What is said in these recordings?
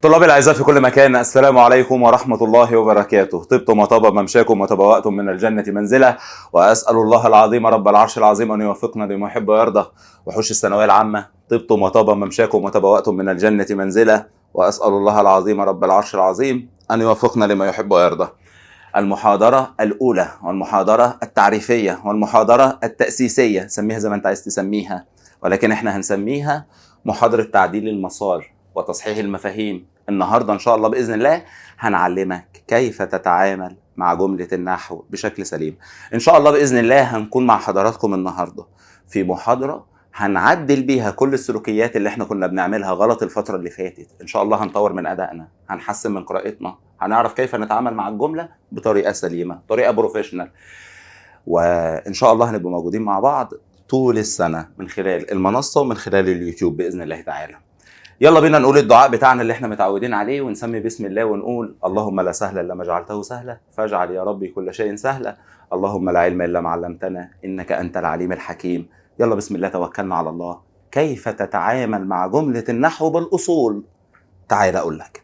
طلاب الأعزاء في كل مكان، السلام عليكم ورحمة الله وبركاته. طبتم وطاب ممشاكم وتبوأتم من الجنة منزلة، وأسأل الله العظيم رب العرش العظيم أن يوفقنا لما يحب ويرضى. وحوش الثانوية العامة، طبتم وطاب ممشاكم وتبوأتم من الجنة منزلة، وأسأل الله العظيم رب العرش العظيم أن يوفقنا لما يحب ويرضى. المحاضرة الأولى والمحاضرة التعريفية والمحاضرة التأسيسية، سميها زي ما أنت عايز تسميها، ولكن احنا هنسميها محاضرة تعديل المسار وتصحيح المفاهيم. النهاردة إن شاء الله بإذن الله هنعلمك كيف تتعامل مع جملة النحو بشكل سليم. إن شاء الله بإذن الله هنكون مع حضراتكم النهاردة في محاضرة هنعدل بيها كل السلوكيات اللي احنا كنا بنعملها غلط الفترة اللي فاتت. إن شاء الله هنطور من أدائنا، هنحسن من قراءتنا، هنعرف كيف نتعامل مع الجملة بطريقة سليمة، طريقة بروفيشنال. وإن شاء الله هنبقى موجودين مع بعض طول السنة من خلال المنصة ومن خلال اليوتيوب بإذن الله تعالى. يلا بينا نقول الدعاء بتاعنا اللي احنا متعودين عليه، ونسمي بسم الله ونقول: اللهم لا سهل الا ما جعلته سهلا، فاجعل يا ربي كل شيء سهلا. اللهم لا علم الا ما علمتنا، انك انت العليم الحكيم. يلا بسم الله توكلنا على الله. كيف تتعامل مع جملة النحو بالاصول؟ تعال اقول لك.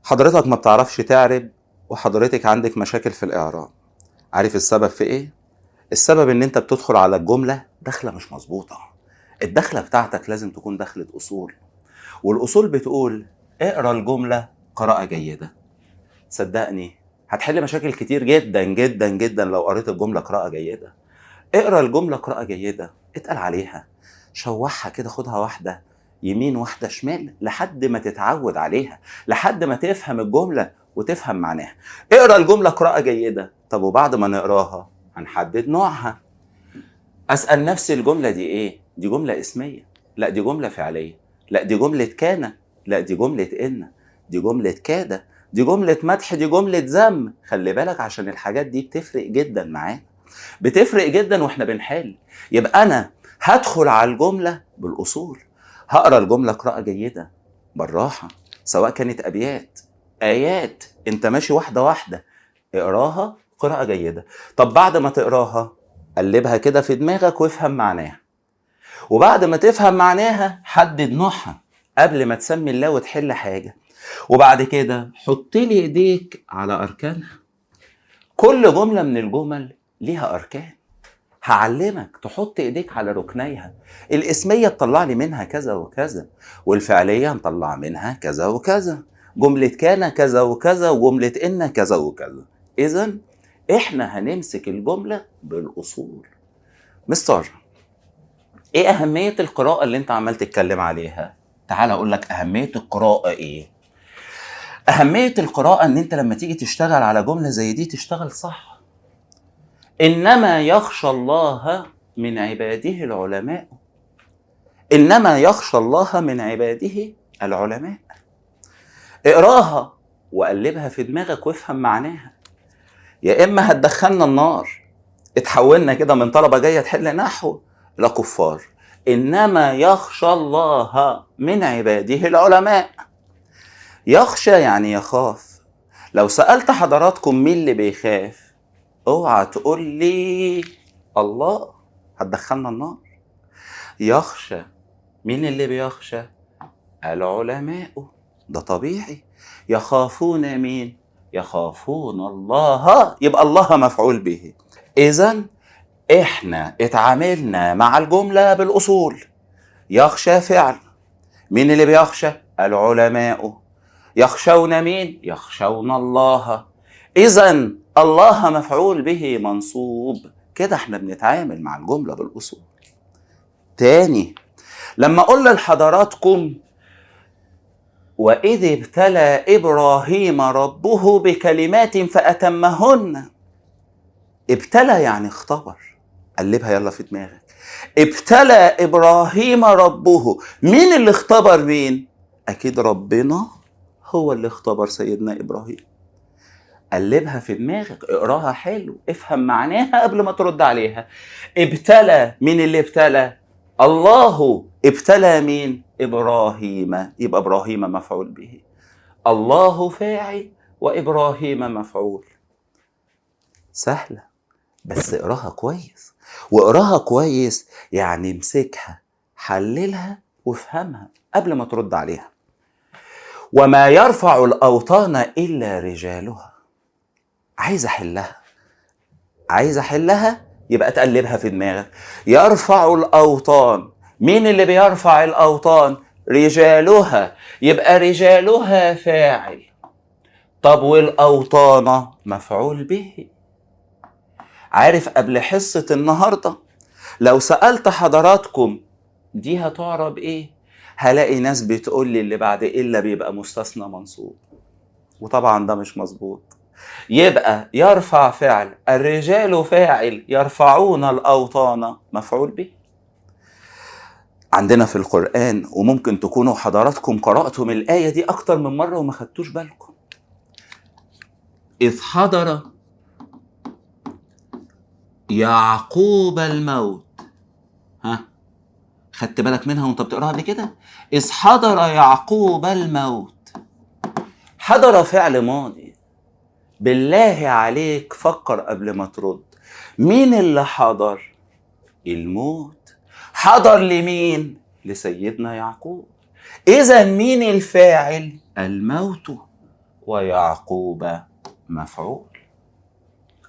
حضرتك ما بتعرفش تعرب، وحضرتك عندك مشاكل في الاعراب. عارف السبب في ايه؟ السبب ان انت بتدخل على الجملة دخلة مش مظبوطة. الدخلة بتاعتك لازم تكون دخلة اصول، والأصول بتقول: اقرأ الجملة قراءة جيدة. صدقني هتحل مشاكل كتير جدا جدا جدا لو قريت الجملة قراءة جيدة. اقرأ الجملة قراءة جيدة، اتقل عليها، شوحها كده، خدها واحدة يمين واحدة شمال لحد ما تتعود عليها، لحد ما تفهم الجملة وتفهم معناها. اقرأ الجملة قراءة جيدة. طب وبعد ما نقراها هنحدد نوعها. أسأل نفسي: الجملة دي ايه؟ دي جملة اسمية؟ لا دي جملة فعلية؟ لا دي جملة كان؟ لا دي جملة إن؟ دي جملة كاد؟ دي جملة مدح؟ دي جملة ذم؟ خلي بالك عشان الحاجات دي بتفرق جدا معانا، بتفرق جدا واحنا بنحل. يبقى أنا هدخل على الجملة بالأصول، هقرأ الجملة قراءة جيدة بالراحة، سواء كانت أبيات آيات، أنت ماشي واحدة واحدة، اقراها قراءة جيدة. طب بعد ما تقراها قلبها كده في دماغك وافهم معناها، وبعد ما تفهم معناها حدد نوعها قبل ما تسمي الله وتحل حاجة. وبعد كده حط لي ايديك على أركانها. كل جملة من الجمل ليها أركان، هعلمك تحط ايديك على ركنيها. الاسمية تطلع لي منها كذا وكذا، والفعلية نطلع منها كذا وكذا، جملة كان كذا وكذا، وجملة إن كذا وكذا. إذن إحنا هنمسك الجملة بالأصول. مستر، ايه اهمية القراءة اللي انت عمال تتكلم عليها؟ تعال اقول لك اهمية القراءة ايه. اهمية القراءة ان انت لما تيجي تشتغل على جملة زي دي تشتغل صح. انما يخشى الله من عباده العلماء. انما يخشى الله من عباده العلماء. اقراها وقلبها في دماغك وافهم معناها، يا اما هتدخلنا النار. اتحولنا كده من طلبة جاية تحل نحو لكفار. إنما يخشى الله من عباده العلماء. يخشى يعني يخاف. لو سألت حضراتكم مين اللي بيخاف، اوعى تقول لي الله، هتدخلنا النار. يخشى، مين اللي بيخشى؟ العلماء، ده طبيعي. يخافون مين؟ يخافون الله، يبقى الله مفعول به. إذن احنا اتعاملنا مع الجملة بالأصول. يخشى فعل، مين اللي بيخشى؟ العلماء. يخشون مين؟ يخشون الله. إذن الله مفعول به منصوب. كده احنا بنتعامل مع الجملة بالأصول. تاني، لما أقول لحضراتكم: وإذ ابتلى إبراهيم ربه بكلمات فأتمهن. ابتلى يعني اختبر. قلبها يلا في دماغك. ابتلى إبراهيم ربه، مين اللي اختبر مين؟ أكيد ربنا هو اللي اختبر سيدنا إبراهيم. قلبها في دماغك، اقراها حلو، افهم معناها قبل ما ترد عليها. ابتلى، مين اللي ابتلى؟ الله. ابتلى مين؟ إبراهيم، يبقى إبراهيم مفعول به، الله فاعل وإبراهيم مفعول. سهلة، بس اقراها كويس. واقراها كويس يعني امسكها، حللها وافهمها قبل ما ترد عليها. وما يرفع الأوطان إلا رجالها. عايز أحلها يبقى تقلبها في دماغك. يرفع الأوطان، مين اللي بيرفع الأوطان؟ رجالها، يبقى رجالها فاعل. طب والأوطان مفعول به. عارف قبل حصة النهاردة لو سألت حضراتكم دي هتعرب ايه؟ هلاقي ناس بتقول لي اللي بعد إلا بيبقى مستثنى منصوب، وطبعا ده مش مظبوط. يبقى يرفع فعل، الرجال فاعل، يرفعون الأوطان مفعول به. عندنا في القرآن، وممكن تكونوا حضراتكم قرأتم الآية دي أكتر من مرة وما خدتوش بالكم. إذ حضر يعقوب الموت. خدت بالك منها وانت بتقراها قبل كده؟ إذ حضر يعقوب الموت. حضر فعل ماضي. بالله عليك فكر قبل ما ترد، مين اللي حضر؟ الموت. حضر لمين؟ لسيدنا يعقوب. إذا مين الفاعل؟ الموت، ويعقوب مفعول.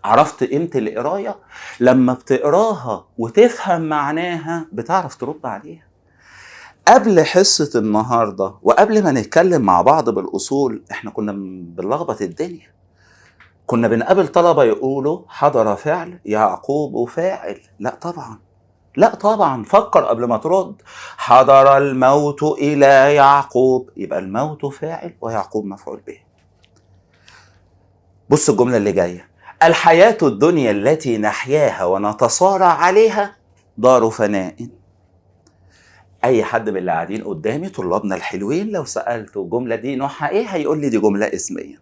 عرفت قيمة القراية؟ لما بتقراها وتفهم معناها بتعرف ترد عليها. قبل حصة النهاردة وقبل ما نتكلم مع بعض بالأصول احنا كنا بنلخبط الدنيا. كنا بنقابل طلبة يقولوا حضر فعل، يعقوب فاعل. لا طبعا فكر قبل ما ترد. حضر الموت إلى يعقوب، يبقى الموت فاعل ويعقوب مفعول به. بص الجملة اللي جاية: الحياة الدنيا التي نحياها ونتصارع عليها دار فناء. أي حد من اللي قاعدين قدامي طلابنا الحلوين لو سألته الجملة دي نوعها إيه هيقول لي دي جملة اسمية.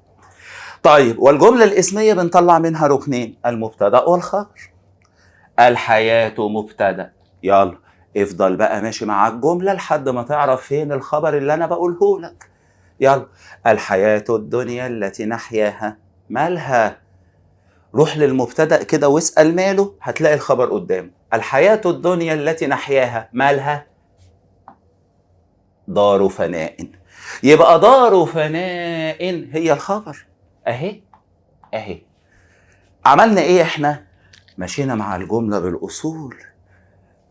طيب والجملة الاسمية بنطلع منها ركنين: المبتدأ والخبر. الحياة مبتدأ، يلا افضل بقى ماشي مع الجملة لحد ما تعرف فين الخبر اللي أنا بقوله لك. يلا، الحياة الدنيا التي نحياها، مالها؟ روح للمبتدأ كده واسأل ماله، هتلاقي الخبر قدام. الحياة الدنيا التي نحياها مالها؟ دار فناء. يبقى دار فناء هي الخبر. اهي عملنا ايه احنا؟ مشينا مع الجملة بالأصول.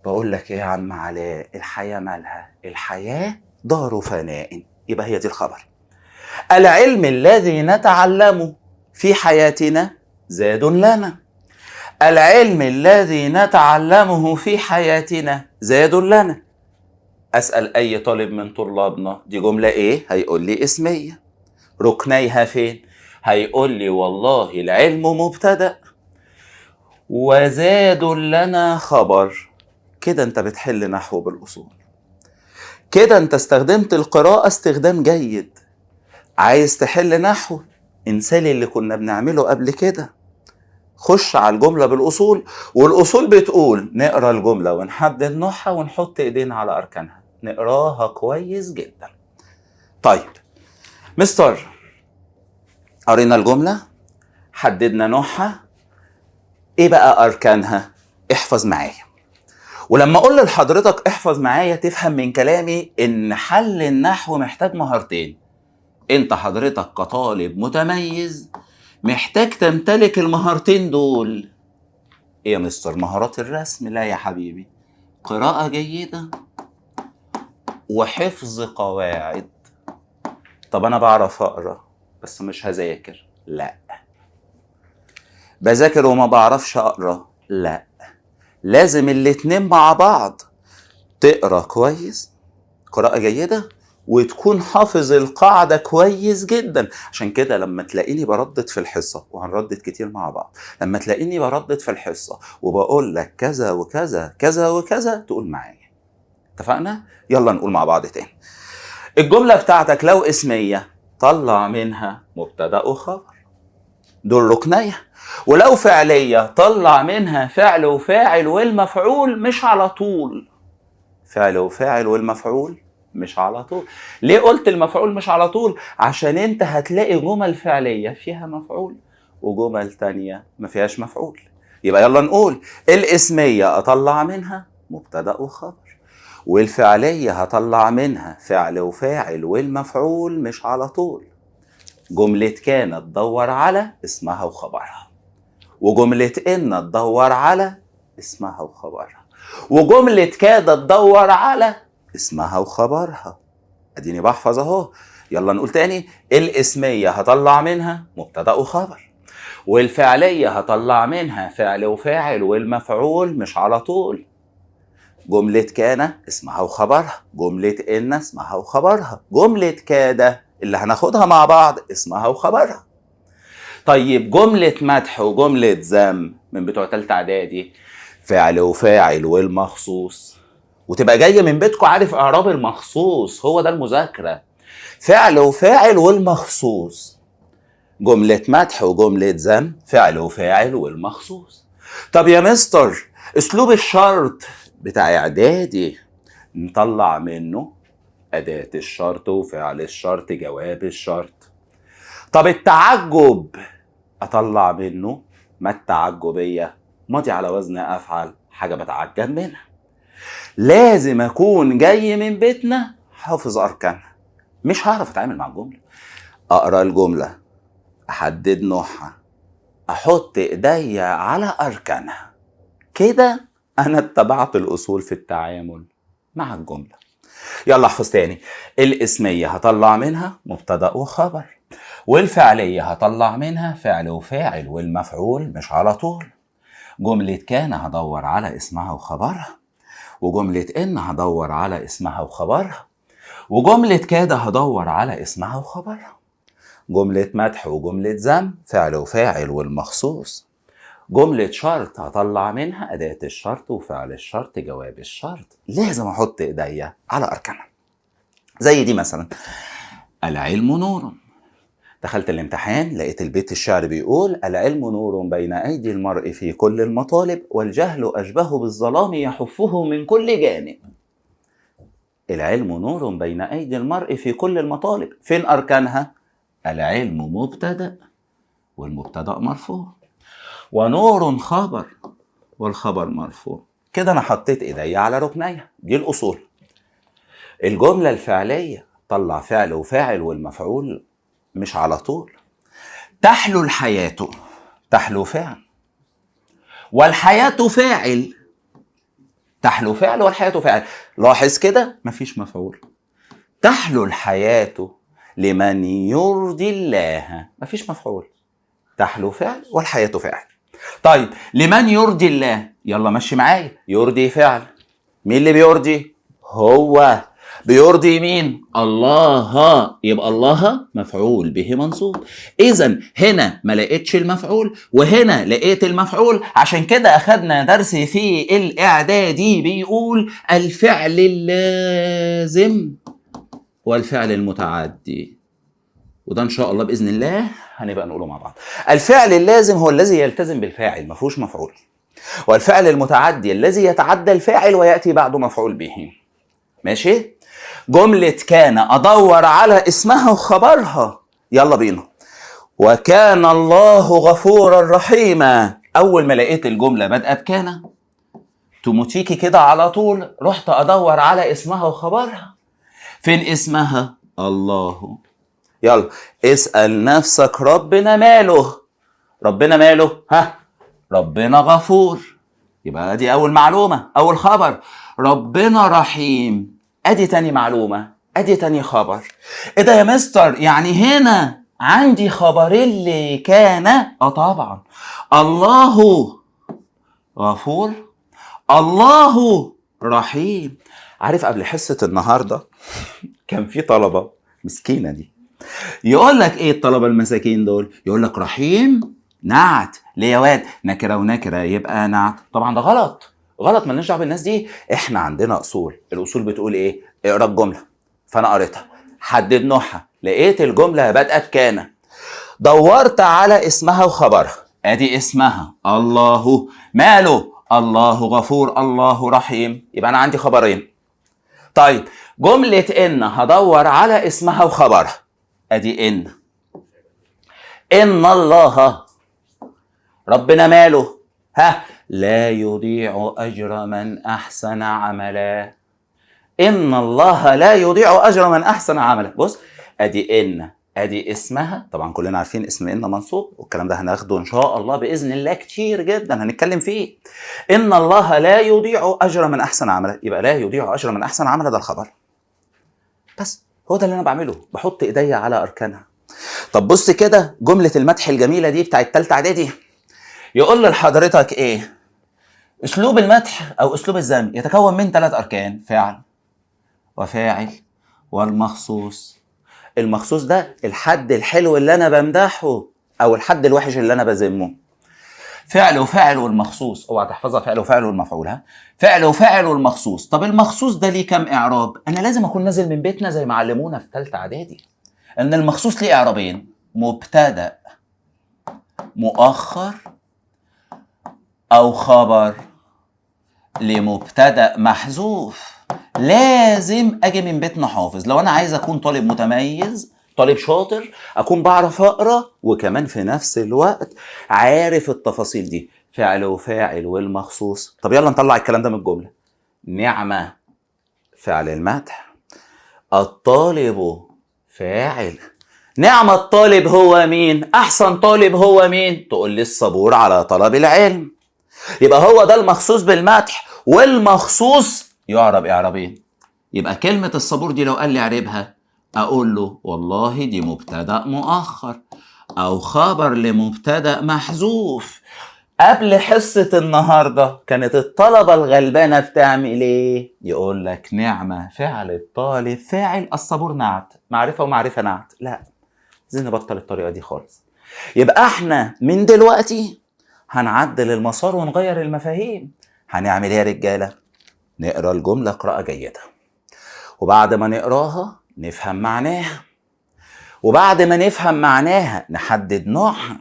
بقول لك ايه يا عم علاء؟ الحياة مالها؟ الحياة دار فناء، يبقى هي دي الخبر. العلم الذي نتعلمه في حياتنا زاد لنا. العلم الذي نتعلمه في حياتنا زاد لنا. أسأل أي طالب من طلابنا دي جملة إيه؟ هيقول لي اسمية. ركنيها فين؟ هيقول لي والله العلم مبتدأ وزاد لنا خبر. كده أنت بتحل نحو بالأصول. كده أنت استخدمت القراءة استخدام جيد. عايز تحل نحو؟ انسالي اللي كنا بنعمله قبل كده. خش على الجملة بالأصول، والأصول بتقول نقرأ الجملة ونحدد نوعها ونحط إيدينا على أركانها، نقراها كويس جدا. طيب مستر، قرينا الجملة، حددنا نوعها، إيه بقى أركانها؟ احفظ معايا. ولما أقول لحضرتك احفظ معايا تفهم من كلامي إن حل النحو محتاج مهارتين. أنت حضرتك كطالب متميز محتاج تمتلك المهارتين دول. ايه يا مستر؟ مهارات الرسم؟ لا يا حبيبي، قراءة جيدة وحفظ قواعد. طب انا بعرف اقرا بس مش هذاكر؟ لا. بذاكر وما بعرفش اقرا؟ لا. لازم الاتنين مع بعض. تقرا كويس، قراءة جيدة، وتكون حافظ القاعدة كويس جدا. عشان كده لما تلاقيني بردد في الحصة، وهنردد كتير مع بعض، لما تلاقيني بردد في الحصة وبقول لك كذا وكذا كذا وكذا تقول معايا. اتفقنا؟ يلا نقول مع بعض تاني. الجملة بتاعتك لو اسمية طلع منها مبتدأ وخبر، دول ركنية. ولو فعلية طلع منها فعل وفاعل والمفعول مش على طول. فعل وفاعل والمفعول مش على طول. ليه قلت المفعول مش على طول؟ عشان انت هتلاقي جمل فعلية فيها مفعول وجمل تانية ما فيهاش مفعول. يبقى يلا نقول الاسمية اطلع منها مبتدأ وخبر، والفعلية هطلع منها فعل وفاعل والمفعول مش على طول. جملة كان تدور على اسمها وخبرها، وجملة إن تدور على اسمها وخبرها، وجملة كاد تدور على اسمها وخبرها. اديني بحفظ اهو. يلا نقول تاني. الاسمية هطلع منها مبتدأ وخبر، والفعلية هطلع منها فعل وفاعل والمفعول مش على طول. جملة كان اسمها وخبرها، جملة إن اسمها وخبرها، جملة كاد اللي هناخدها مع بعض اسمها وخبرها. طيب جملة مدح وجملة ذم من بتوع تالتة اعدادي، فعل وفاعل والمخصوص، وتبقى جاية من بيتكم عارف اعراب المخصوص، هو ده المذاكرة. فعل وفاعل والمخصوص، جملة مدح وجملة ذم، فعل وفاعل والمخصوص. طب يا مستر اسلوب الشرط بتاع اعدادي نطلع منه أداة الشرط وفعل الشرط جواب الشرط. طب التعجب أطلع منه ما التعجبية، ماضي على وزن أفعل، حاجة بتعجب منها. لازم أكون جاي من بيتنا حافظ أركانها، مش هعرف أتعامل مع الجملة. أقرأ الجملة، أحدد نوعها، أحط إيديا على أركانها، كده أنا اتبعت الأصول في التعامل مع الجملة. يلا احفظ تاني. الاسمية هطلع منها مبتدأ وخبر، والفعلية هطلع منها فعل وفاعل والمفعول مش على طول. جملة كان هدور على اسمها وخبرها، وجملة إن هدور على اسمها وخبرها، وجملة كاد هدور على اسمها وخبرها. جملة مدح وجملة ذم فعل وفاعل والمخصوص. جملة شرط هطلع منها أداة الشرط وفعل الشرط جواب الشرط. لازم أحط إيديا على أركانها. زي دي مثلا، العلم نور. دخلت الامتحان لقيت البيت الشعر بيقول: العلم نور بين أيدي المرء في كل المطالب، والجهل أشبه بالظلام يحفه من كل جانب. العلم نور بين أيدي المرء في كل المطالب، فين أركانها؟ العلم مبتدأ والمبتدأ مرفوع، ونور خبر والخبر مرفوع. كده أنا حطيت إيدي على ركنيها، دي الأصول. الجملة الفعلية طلع فعل وفاعل والمفعول مش على طول. تحلو الحياة، تحلو فعل والحياة فاعل، تحلو فعل والحياة فاعل. لاحظ كده مفيش مفعول. تحلو الحياة لمن يرضي الله، مفيش مفعول. تحلو فعل والحياة فاعل. طيب لمن يرضي الله، يلا مشي معايا. يرضي فعل، مين اللي بيرضي؟ هو. بيرضي مين؟ الله، يبقى الله مفعول به منصوب. اذا هنا ما لقيتش المفعول وهنا لقيت المفعول، عشان كده اخدنا درس في الاعدادي بيقول الفعل اللازم والفعل المتعدي، وده ان شاء الله باذن الله هنبقى نقوله مع بعض. الفعل اللازم هو الذي يلتزم بالفاعل ما فيهوش مفعول، والفعل المتعدي الذي يتعدى الفاعل وياتي بعده مفعول به. ماشي؟ جملة كان أدور على اسمها وخبرها. يلا بينا. وكان الله غفورا رحيما. أول ما لقيت الجملة بادئة بكان، توموتيكي كده على طول رحت أدور على اسمها وخبرها. فين اسمها؟ الله. يلا اسأل نفسك ربنا ماله؟ ربنا ماله؟ ها؟ ربنا غفور، يبقى دي أول معلومة، أول خبر. ربنا رحيم، ادي تاني معلومة، ادي تاني خبر. ايه ده يا مستر؟ يعني هنا عندي خبرين اللي كان؟ طبعا. الله غفور، الله رحيم. عارف قبل حصة النهاردة كان في طلبة مسكينة دي يقول لك ايه الطلبة المساكين دول؟ يقول لك رحيم نعت. ليه يا واد؟ نكرة ونكرة يبقى نعت. طبعا ده غلط، غلط، مالناش دعوه بالناس دي. احنا عندنا اصول، الاصول بتقول ايه؟ اقرا الجمله. فانا قريتها، حدد نوعها، لقيت الجمله بادئه بكان، دورت على اسمها وخبرها. ادي اسمها الله، ماله؟ الله غفور، الله رحيم، يبقى انا عندي خبرين. طيب جمله ان هدور على اسمها وخبرها. ادي ان الله ربنا ماله؟ ها؟ لا يضيع أجر من أحسن عملا. ان الله لا يضيع اجر من احسن عملا. بص، ادي ان، ادي اسمها، طبعا كلنا عارفين اسم ان منصوب، والكلام ده هناخده ان شاء الله باذن الله كتير جدا هنتكلم فيه. ان الله لا يضيع اجر من احسن عملا، يبقى لا يضيع اجر من احسن عملا ده الخبر. بس هو ده اللي انا بعمله، بحط ايديا على اركانها. طب بص كده، جمله المدح الجميله دي بتاعت ثالثه اعدادي يقول لحضرتك ايه؟ اسلوب المدح او اسلوب الذم يتكون من 3 اركان: فعل وفاعل والمخصوص. المخصوص ده الحد الحلو اللي انا بمدحه او الحد الوحش اللي انا بذمه. فعل وفاعل والمخصوص، اوعى تحفظها، فعل وفاعل والمفعول، ها، فعل وفاعل والمخصوص. طب المخصوص ده ليه كام اعراب؟ انا لازم اكون نازل من بيتنا زي ما علمونا في ثالثه اعدادي ان المخصوص ليه اعرابين: مبتدا مؤخر او خبر لمبتدا محذوف. لازم اجي من بيتنا حافظ. لو انا عايز اكون طالب متميز، طالب شاطر، اكون بعرف اقرا وكمان في نفس الوقت عارف التفاصيل دي، فعل وفاعل والمخصوص. طب يلا نطلع الكلام ده من الجمله. نعمه فعل المدح، الطالب فاعل. نعم الطالب هو مين؟ احسن طالب هو مين؟ تقول لي الصبور على طلب العلم. يبقى هو ده المخصوص بالمدح، والمخصوص يعرب اعرابين. يبقى كلمة الصبور دي لو قال لي اعربها، اقول له والله دي مبتدأ مؤخر او خبر لمبتدأ محذوف. قبل حصة النهاردة كانت الطلبة الغلبانة بتعمل ايه؟ يقول لك نعمة فعل الطالب فاعل، الصبور نعت، معرفة ومعرفة نعت. لا، عايزين نبطل الطريقة دي خالص. يبقى احنا من دلوقتي هنعدل المسار ونغير المفاهيم. هنعمل ايه يا رجالة؟ نقرأ الجملة قراءة جيدة، وبعد ما نقراها نفهم معناها، وبعد ما نفهم معناها نحدد نوعها،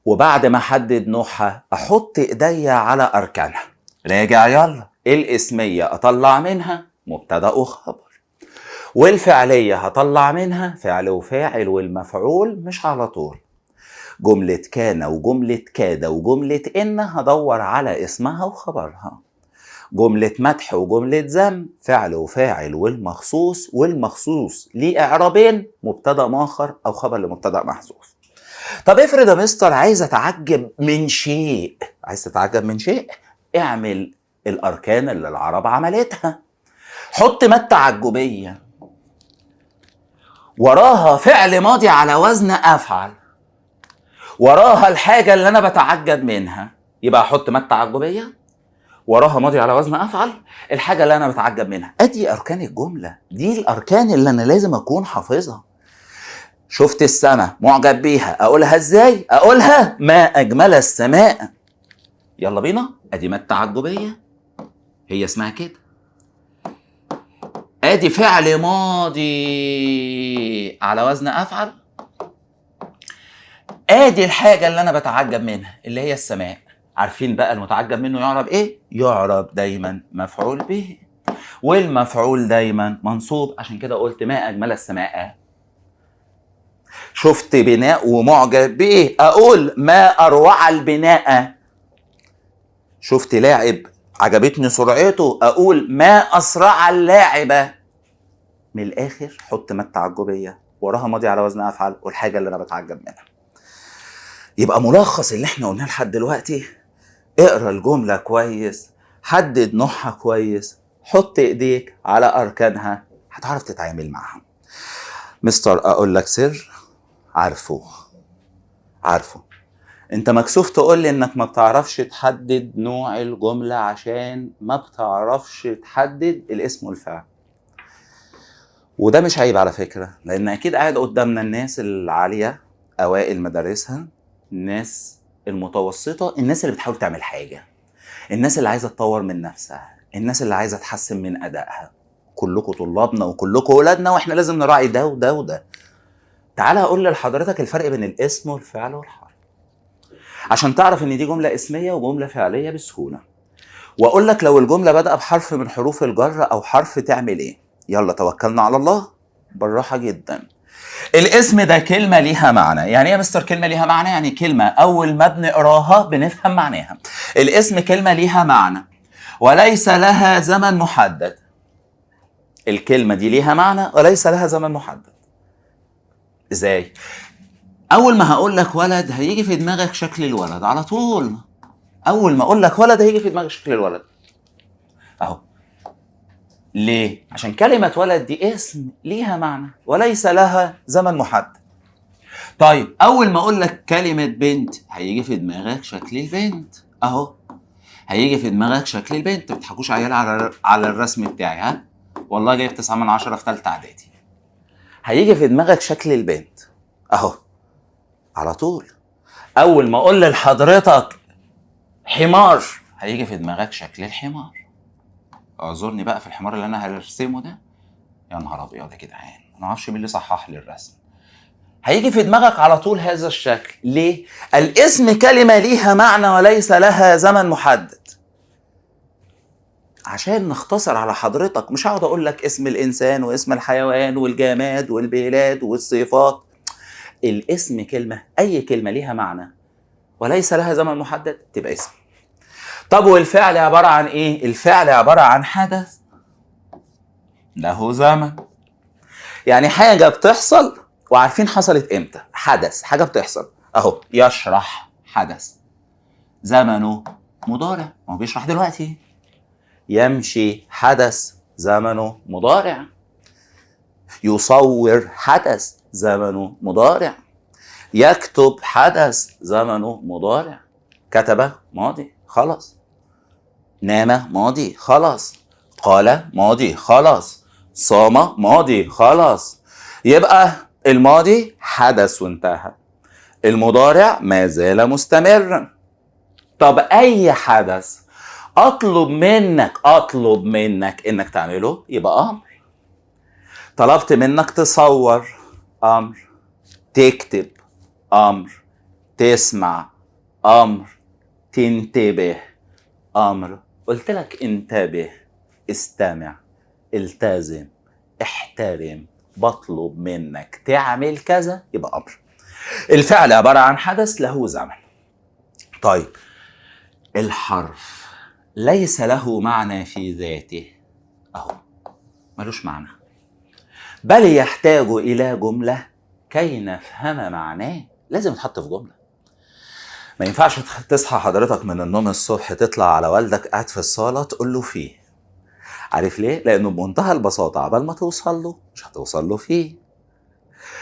وبعد ما احدد نوعها احط ايديا على اركانها. راجع يلا. الاسمية اطلع منها مبتدأ وخبر، والفعلية هطلع منها فعل وفاعل والمفعول مش على طول. جملة كان وجملة كاد وجملة إن هدور على اسمها وخبرها. جملة مدح وجملة ذم فعل وفاعل والمخصوص، والمخصوص ليه إعرابين: مبتدأ مؤخر أو خبر لمبتدأ محذوف. طب افرض يا مستر عايز أتعجب من شيء، عايز تتعجب من شيء، اعمل الأركان اللي العرب عملتها. حط ما التعجبية وراها فعل ماضي على وزن أفعل، وراها الحاجة اللي أنا بتعجب منها، يبقى أحط ما التعجبية وراها ماضي على وزن أفعل، الحاجة اللي أنا بتعجب منها. أدي أركان الجملة، دي الأركان اللي أنا لازم أكون حافظها. شفت السماء معجب بيها، أقولها إزاي؟ أقولها ما أجمل السماء. يلا بينا. أدي ما التعجبية هي اسمها كده. أدي فعل ماضي على وزن أفعل، ادي الحاجة اللي انا بتعجب منها اللي هي السماء. عارفين بقى المتعجب منه يعرب ايه؟ يعرب دايما مفعول به، والمفعول دايما منصوب. عشان كده قلت ما اجمل السماء. شفت بناء ومعجب به، اقول ما اروع البناء. شفت لاعب عجبتني سرعته، اقول ما اسرع اللاعب. من الاخر حط ما التعجبية وراها ماضي على وزن افعل والحاجة اللي انا بتعجب منها. يبقى ملخص اللي احنا قلناه لحد دلوقتي: اقرا الجملة كويس، حدد نوعها كويس، حط ايديك على اركانها، هتعرف تتعامل معها. مستر اقول لك سر عارفه، انت مكسوف تقول لي انك ما بتعرفش تحدد نوع الجملة عشان ما بتعرفش تحدد الاسم والفعل. وده مش عيب على فكرة، لان اكيد قاعد قدامنا الناس العالية، اوائل مدارسها، الناس المتوسطة، الناس اللي بتحاول تعمل حاجة، الناس اللي عايزة تطور من نفسها، الناس اللي عايزة تحسن من أدائها. كلكم طلابنا وكلكم ولادنا، واحنا لازم نراعي ده وده وده. تعالى أقول لحضرتك الفرق بين الاسم والفعل والحرف عشان تعرف ان دي جملة اسمية وجملة فعلية بسهولة. وأقول لك لو الجملة بدأ بحرف من حروف الجر أو حرف تعمل ايه. يلا توكلنا على الله بالراحة جدا. الاسم ده كلمة ليها معنى. يعني ايه يا مستر كلمة ليها معنى؟ يعني كلمة أول ما بنقراها بنفهم معناها. الاسم كلمة ليها معنى وليس لها زمن محدد. الكلمة دي ليها معنى وليس لها زمن محدد. ازاي؟ اول ما هقول لك ولد هيجي في دماغك شكل الولد على طول. اول ما اقول لك ولد هيجي في دماغك شكل الولد اهو. ليه؟ عشان كلمة ولد دي اسم ليها معنى وليس لها زمن محدد. طيب اول ما اقول لك كلمة بنت هيجي في دماغك شكل البنت اهو. هيجي في دماغك شكل البنت. ما تضحكوش عيال على الرسم بتاعي، ها؟ والله جايب 9 من 10 في ثالثه اعدادي. هيجي في دماغك شكل البنت اهو على طول. اول ما اقول لحضرتك حمار هيجي في دماغك شكل الحمار. اعذرني بقى في الحمار اللي انا هرسمه ده. يا نهار ابيض يا جدعان، انا ما اعرفش مين اللي صحح لي الرسم. هيجي في دماغك على طول هذا الشكل. ليه؟ الاسم كلمة ليها معنى وليس لها زمن محدد. عشان نختصر على حضرتك، مش هقعد اقول لك اسم الانسان واسم الحيوان والجماد والبلاد والصفات. الاسم كلمة، اي كلمة ليها معنى وليس لها زمن محدد تبقى اسم. طب والفعل عبارة عن ايه؟ الفعل عبارة عن حدث له زمن. يعني حاجة بتحصل وعارفين حصلت امتى. حدث، حاجة بتحصل اهو. يشرح حدث زمنه مضارع، هو بيشرح دلوقتي. يمشي حدث زمنه مضارع. يصور حدث زمنه مضارع. يكتب حدث زمنه مضارع. كتب ماضي خلاص. نام ماضي خلاص. قال ماضي خلاص. صام ماضي خلاص. يبقى الماضي حدث وانتهى، المضارع ما زال مستمر. طب اي حدث اطلب منك انك تعمله يبقى امر. طلبت منك تصور، امر. تكتب، امر. تسمع، امر. تنتبه، امر. قلت لك انتبه، استمع، التزم، احترم، بطلب منك تعمل كذا يبقى امر. الفعل عبارة عن حدث له زمن. طيب الحرف ليس له معنى في ذاته اهو، ملوش معنى، بل يحتاج الى جملة كي نفهم معناه. لازم يتحط في جملة. ما ينفعش تصحى حضرتك من النوم الصبح تطلع على والدك قاعد في الصالة تقول له فيه. عارف ليه؟ لانه بمنتهى البساطة عبال ما توصل له مش هتوصل له فيه،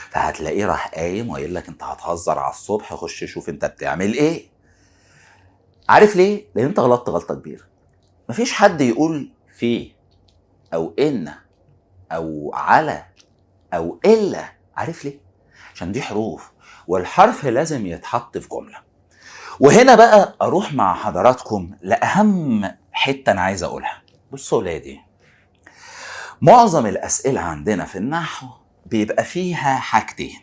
فهتلاقيه راح قايم وقايل لك انت هتهزر على الصبح، خش شوف انت بتعمل ايه. عارف ليه؟ لان انت غلطت غلطة كبيرة. مفيش حد يقول فيه او ان او على او الا. عارف ليه؟ عشان دي حروف والحرف لازم يتحط في جملة. وهنا بقى اروح مع حضراتكم لاهم حتة انا عايز اقولها. بصوا ولادي، معظم الاسئلة عندنا في النحو بيبقى فيها حاجتين.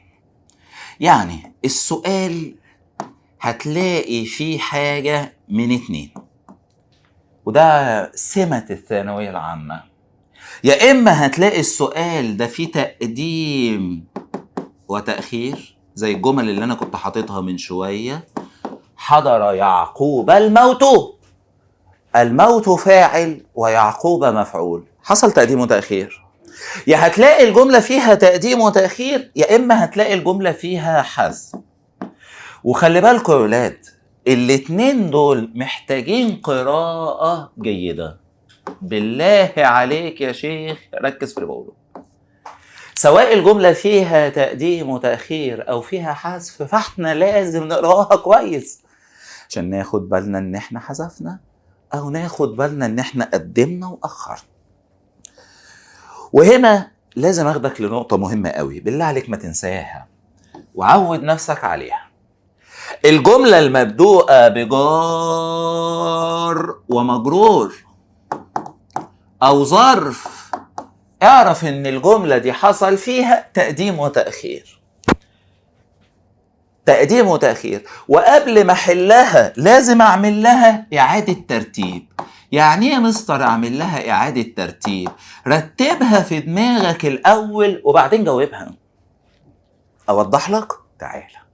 يعني السؤال هتلاقي فيه حاجة من اتنين، وده سمة الثانوية العامة. يا إما هتلاقي السؤال ده فيه تقديم وتأخير زي الجمل اللي أنا كنت حاططها من شوية. حضر يعقوب الموت، الموت فاعل ويعقوب مفعول، حصل تقديم وتأخير. يا هتلاقي الجملة فيها تقديم وتأخير، يا إما هتلاقي الجملة فيها حذف. وخلي بالكم يا ولاد، الاتنين دول محتاجين قراءة جيدة. بالله عليك يا شيخ ركز في اللي بقوله. سواء الجملة فيها تقديم وتأخير أو فيها حذف، فاحنا لازم نقراها كويس عشان ناخد بالنا إن احنا حذفنا أو ناخد بالنا إن احنا قدمنا وأخرنا. وهنا لازم أخدك لنقطة مهمة قوي، بالله عليك ما تنساها وعود نفسك عليها. الجملة المبدوءة بجار ومجرور أو ظرف، اعرف إن الجملة دي حصل فيها تقديم وتأخير. تقديم وتأخير، وقبل ما أحلها لازم أعمل لها إعادة ترتيب. يعني إيه يا مستر أعمل لها إعادة ترتيب؟ رتبها في دماغك الأول وبعدين جاوبها. أوضح لك؟ تعالى.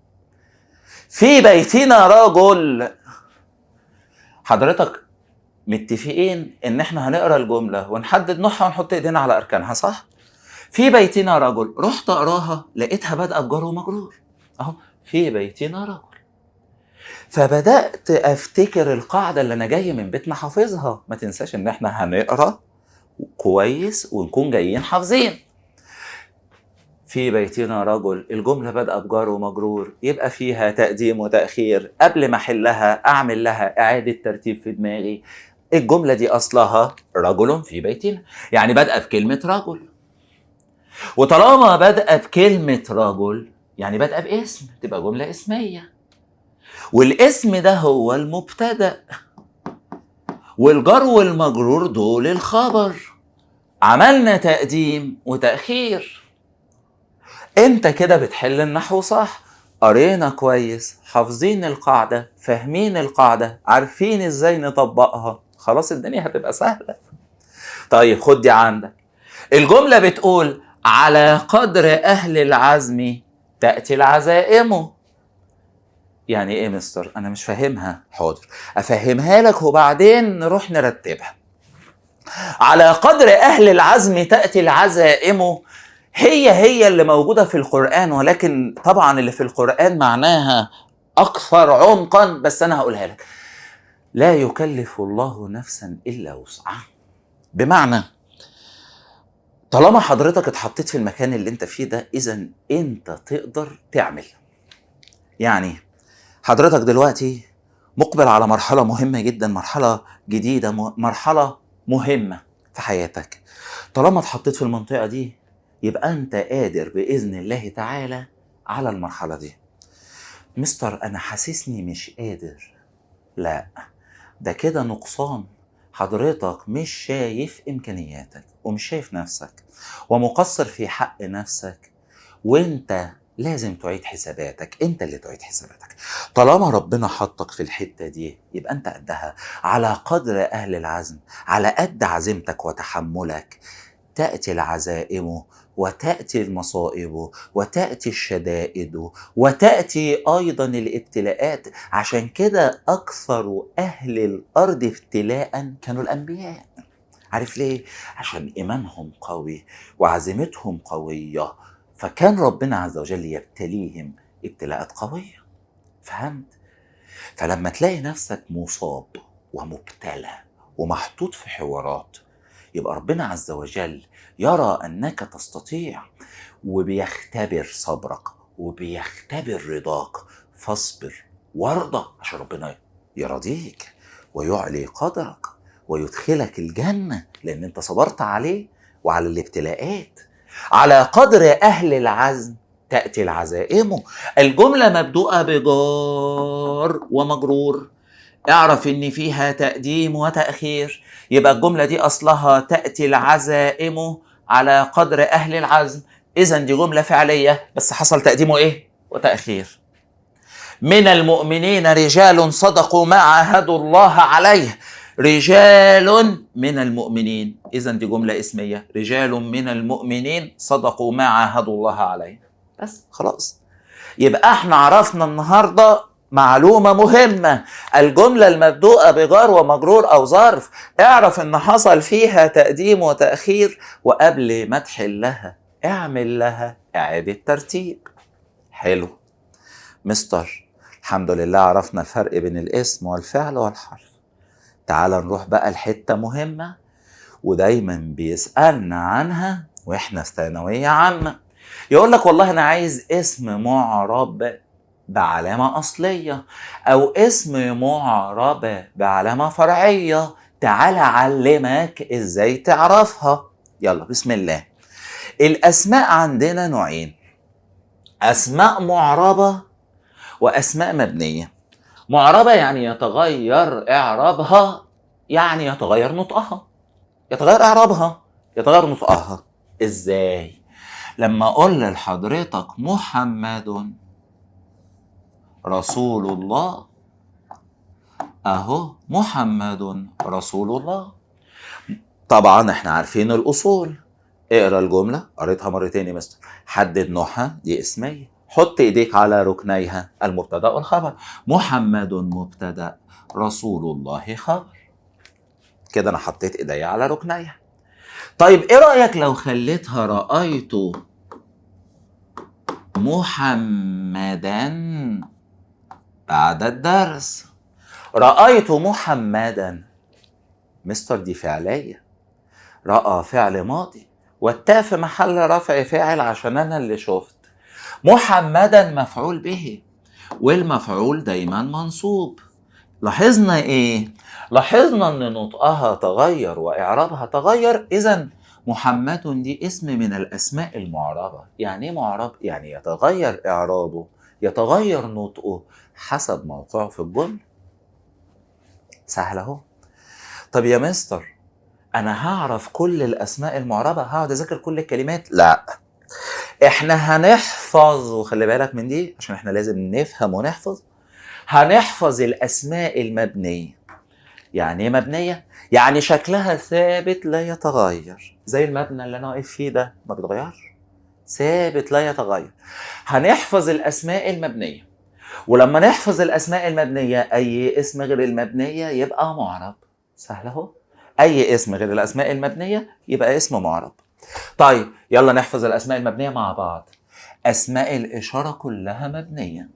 في بيتنا رجل. حضرتك متفقين ان احنا هنقرا الجمله ونحدد نوعها ونحط ايدينا على اركانها، صح؟ في بيتنا رجل، رحت اقراها لقيتها بادئه بجار ومجرور اهو، في بيتنا رجل. فبدات افتكر القاعده اللي انا جاي من بيتنا حافظها. ما تنساش ان احنا هنقرا كويس ونكون جايين حافظين. في بيتنا رجل، الجمله بادئه بجار ومجرور، يبقى فيها تقديم وتاخير. قبل ما احلها اعمل لها اعاده ترتيب في دماغي. الجمله دي اصلها رجل في بيتنا، يعني بادئه بكلمه رجل. وطالما بادئه بكلمه رجل يعني بادئه باسم، تبقى جمله اسميه. والاسم ده هو المبتدأ، والجار والمجرور دول الخبر. عملنا تقديم وتأخير. انت كده بتحل النحو صح. قرينا كويس، حافظين القاعدة، فاهمين القاعدة، عارفين ازاي نطبقها، خلاص الدنيا هتبقى سهلة. طيب خد دي عندك. الجملة بتقول على قدر أهل العزم تأتي العزائم. يعني ايه مستر؟ انا مش فاهمها. حاضر افهمها لك وبعدين نروح نرتبها. على قدر اهل العزم تأتي العزائم هي اللي موجودة في القرآن، ولكن طبعا اللي في القرآن معناها اكثر عمقا، بس انا هقولها لك. لا يكلف الله نفسا الا وسعها. بمعنى طالما حضرتك اتحطيت في المكان اللي انت فيه ده، اذا انت تقدر تعمل. يعني حضرتك دلوقتي مقبل على مرحلة مهمة جدا، مرحلة جديدة، مرحلة مهمة في حياتك. طالما اتحطيت في المنطقة دي يبقى انت قادر بإذن الله تعالى على المرحلة دي. مستر انا حاسسني مش قادر. لا، ده كده نقصان. حضرتك مش شايف امكانياتك ومش شايف نفسك ومقصر في حق نفسك، وانت لازم تعيد حساباتك. انت اللي تعيد حساباتك. طالما ربنا حطك في الحتة دي يبقى انت قدها. على قدر اهل العزم، على قد عزيمتك وتحملك تأتي العزائم وتأتي المصائب وتأتي الشدائد وتأتي أيضا الابتلاءات. عشان كده أكثر أهل الأرض ابتلاء كانوا الأنبياء. عارف ليه؟ عشان إيمانهم قوي وعزيمتهم قوية، فكان ربنا عز وجل يبتليهم ابتلاءات قوية. فهمت؟ فلما تلاقي نفسك مصاب ومبتلى ومحطوط في حوارات، يبقى ربنا عز وجل يرى أنك تستطيع وبيختبر صبرك وبيختبر رضاك. فاصبر وارضى عشان ربنا يرضيك ويعلي قدرك ويدخلك الجنة، لأن انت صبرت عليه وعلى الابتلاءات. على قدر أهل العزم تأتي العزائم. الجملة مبدوءة بجار ومجرور، اعرف ان فيها تقديم وتأخير. يبقى الجملة دي اصلها تأتي العزائم على قدر اهل العزم. اذا دي جملة فعلية بس حصل تقديمه ايه؟ وتأخير. من المؤمنين رجال صدقوا ما عاهدوا الله عليه. رجال من المؤمنين، اذا دي جملة اسمية. رجال من المؤمنين صدقوا ما عاهدوا الله عليه. بس خلاص. يبقى احنا عرفنا النهاردة معلومة مهمة. الجملة المبدوءة بجار ومجرور أو ظرف، اعرف ان حصل فيها تقديم وتأخير، وقبل ما تحلها اعمل لها إعادة ترتيب. حلو مستر، الحمد لله عرفنا الفرق بين الاسم والفعل والحرف. تعال نروح بقى لحتة مهمة ودايما بيسألنا عنها واحنا في ثانوية عامة. يقول لك والله انا عايز اسم معرب بعلامة أصلية أو اسم معرب بعلامة فرعية. تعال أعلمك إزاي تعرفها. يلا بسم الله. الأسماء عندنا نوعين: أسماء معربة وأسماء مبنية. معربة يعني يتغير إعرابها، يعني يتغير نطقها، يتغير إعرابها، يتغير نطقها. إزاي؟ لما أقول لحضرتك محمد رسول الله، اهو محمد رسول الله. طبعا احنا عارفين الاصول. اقرا الجمله، قريتها مرتين يا مستر. حدد نوعها، دي اسميه. حط ايديك على ركنيها، المبتدا والخبر. محمد مبتدا، رسول الله خبر. كده انا حطيت ايديا على ركنيها. طيب ايه رأيك لو خليتها رأيت محمدا بعد الدرس؟ رأيت محمدا، مستر دي فعلية، رأى فعل ماضي، والتاء في محل رفع فاعل عشان انا اللي شفت. محمدا مفعول به، والمفعول دايما منصوب. لاحظنا ايه؟ لاحظنا ان نطقها تغير واعرابها تغير. اذا محمد دي اسم من الاسماء المعربة. يعني ايه معرب؟ يعني يتغير اعرابه، يتغير نطقه حسب موقعه في الجملة. سهل اهو. طب يا مستر انا هعرف كل الاسماء المعربة، هقعد اذاكر كل الكلمات؟ لا، احنا هنحفظ، وخلي بالك من دي عشان احنا لازم نفهم ونحفظ. هنحفظ الاسماء المبنية. يعني ايه مبنية؟ يعني شكلها ثابت لا يتغير، زي المبنى اللي انا واقف فيه ده ما بيتغيرش، ثابت لا يتغير. هنحفظ الاسماء المبنية، ولما نحفظ الاسماء المبنية اي اسم غير المبنية يبقى معرب. سهل اهو. اي اسم غير الاسماء المبنية يبقى اسم معرب. طيب يلا نحفظ الاسماء المبنية مع بعض. اسماء الاشارة كلها مبنية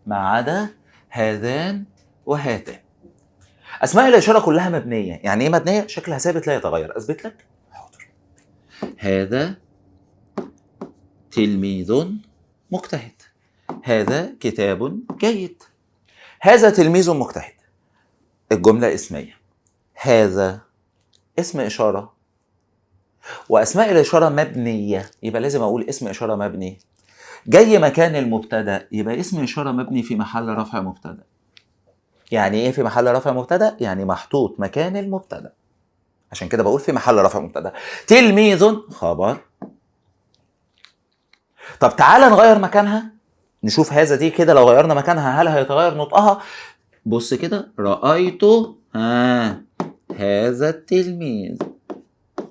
ما عدا هذان وهاتان. اسماء الاشاره كلها مبنيه. يعني ايه مبنيه؟ شكلها ثابت لا يتغير. اثبت لك. حاضر. هذا تلميذ مجتهد، هذا كتاب جيد، هذا تلميذ مجتهد. الجمله اسميه، هذا اسم اشاره، واسماء الاشاره مبنيه يبقى لازم اقول اسم اشاره مبني. جاي مكان المبتدا يبقى اسم اشاره مبني في محل رفع مبتدا. يعني ايه في محل رفع مبتدا؟ يعني محطوط مكان المبتدا، عشان كده بقول في محل رفع مبتدا. تلميذ خبر. طب تعالى نغير مكانها، نشوف هذا دي كده لو غيرنا مكانها هل هيتغير نطقها؟ بص كده، رأيت هذا التلميذ.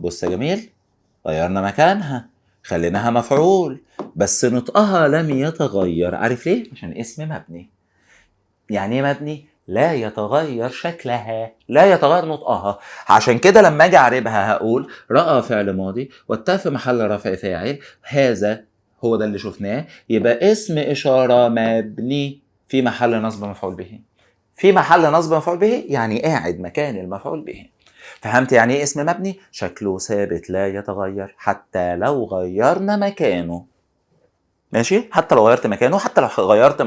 بص يا جميل، غيرنا مكانها خليناها مفعول، بس نطقها لم يتغير. عارف ليه؟ عشان اسم مبني. يعني ايه مبني؟ لا يتغير شكلها، لا يتغير نطقها. عشان كده لما اجي اعربها هقول رأى فعل ماضي والتاء في محل رفع فاعل، هذا هو ده اللي شفناه، يبقى اسم إشارة مبني في محل نصب مفعول به. في محل نصب مفعول به يعني قاعد مكان المفعول به. فهمت يعني ايه اسم مبني؟ شكله ثابت لا يتغير حتى لو غيرنا مكانه. ماشي؟ حتى لو غيرت مكانه، حتى لو غيرت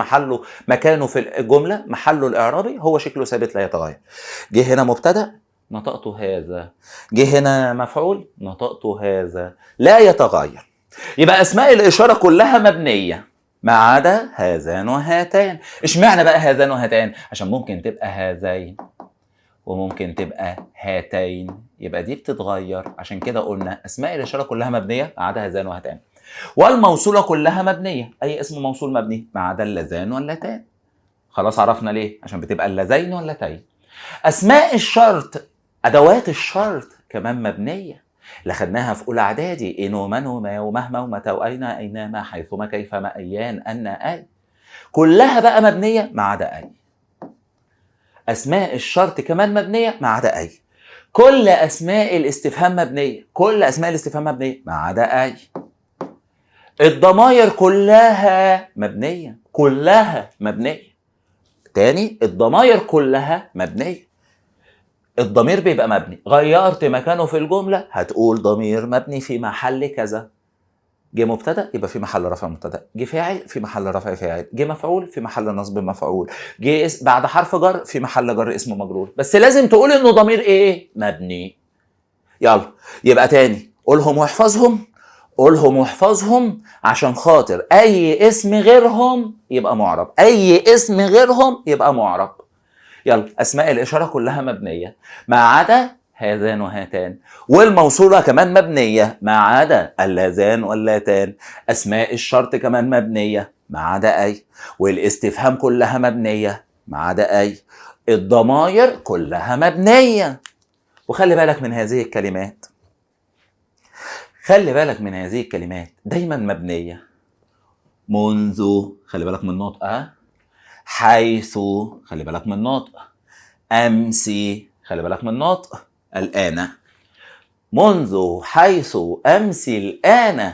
مكانه في الجملة، محله الإعرابي هو شكله ثابت لا يتغير. جه هنا مبتدأ نطقت هذا، جه هنا مفعول نطقت هذا، لا يتغير. يبقى أسماء الإشارة كلها مبنية ما عدا هذان وهاتان. اشمعنى بقى هذان وهاتان؟ عشان ممكن تبقى هذين وممكن تبقى هاتين، يبقى دي بتتغير. عشان كده قلنا أسماء الإشارة كلها مبنية ما عدا هذان وهاتان. والموصولة كلها مبنية، أي اسم موصول مبني ما عدا اللذان واللتان. خلاص عرفنا ليه، عشان بتبقى اللذين واللتين. أسماء الشرط، أدوات الشرط كمان مبنية، اللي خدناها في أولى إعدادي، إن ومن وما ومهما ومتى وأين أينما حيثما كيفما أيان أن أي، كلها بقى مبنية ما عدا أي. أسماء الشرط كمان مبنية ما عدا أي. كل أسماء الاستفهام مبنية، كل أسماء الاستفهام مبنية ما عدا أي. الضمائر كلها مبنية، كلها مبنية. تاني، الضمائر كلها مبنية. الضمير بيبقى مبني، غيرت مكانه في الجملة هتقول ضمير مبني في محل كذا. جه مبتدا يبقى في محل رفع مبتدا، جه فاعل في محل رفع فاعل، جه مفعول في محل نصب مفعول، جه بعد حرف جر في محل جر اسم مجرور. بس لازم تقول انه ضمير ايه؟ مبني. يلا يبقى تاني قولهم واحفظهم، قولهم واحفظهم عشان خاطر اي اسم غيرهم يبقى معرب، اي اسم غيرهم يبقى معرب. يلا اسماء الاشاره كلها مبنيه ما عدا هذان وهاتان، والموصوله كمان مبنيه ما عدا اللذان واللاتان. اسماء الشرط كمان مبنيه ما عدا اي، والاستفهام كلها مبنيه ما عدا اي. الضمائر كلها مبنيه. وخلي بالك من هذه الكلمات، خلي بالك من هذه الكلمات دايما مبنيه. منذ، خلي بالك من النطق. حيث، خلي بالك من النطق. امسي، خلي بالك من النطق. الآن. منذ حيث أمسي الآن.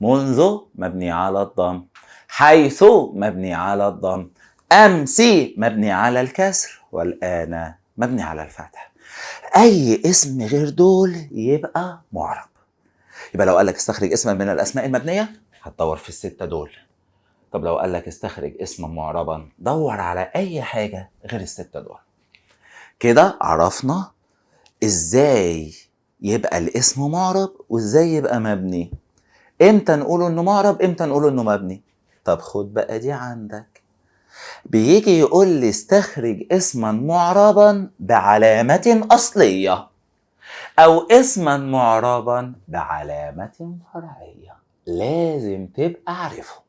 منذ مبني على الضم، حيث مبني على الضم، أمسي مبني على الكسر، والآن مبني على الفتح. أي اسم غير دول يبقى معرب. يبقى لو قال لك استخرج اسما من الأسماء المبنية هتدور في الستة دول. طب لو قال لك استخرج اسما معربا دور على أي حاجة غير الستة دول. كده عرفنا ازاي يبقى الاسم معرب وازاي يبقى مبني. امتى نقوله انه معرب، امتى نقوله انه مبني. طب خد بقى دي عندك، بيجي يقول لي استخرج اسما معربا بعلامة أصلية أو اسما معربا بعلامة فرعية، لازم تبقى عارفه.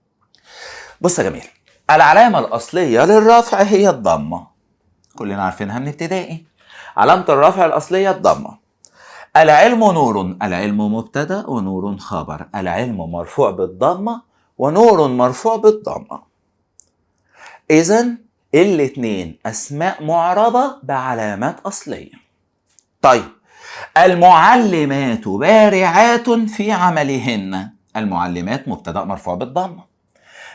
بص يا جميل، العلامة الأصلية للرفع هي الضمة، كلنا عارفينها من ابتدائي. علامة الرفع الأصلية الضمة. العلم نور، العلم مبتدأ ونور خبر، العلم مرفوع بالضمة ونور مرفوع بالضمة. إذن الاتنين أسماء معربة بعلامات أصلية. طيب، المعلمات بارعات في عملهن. المعلمات مبتدأ مرفوع بالضمة،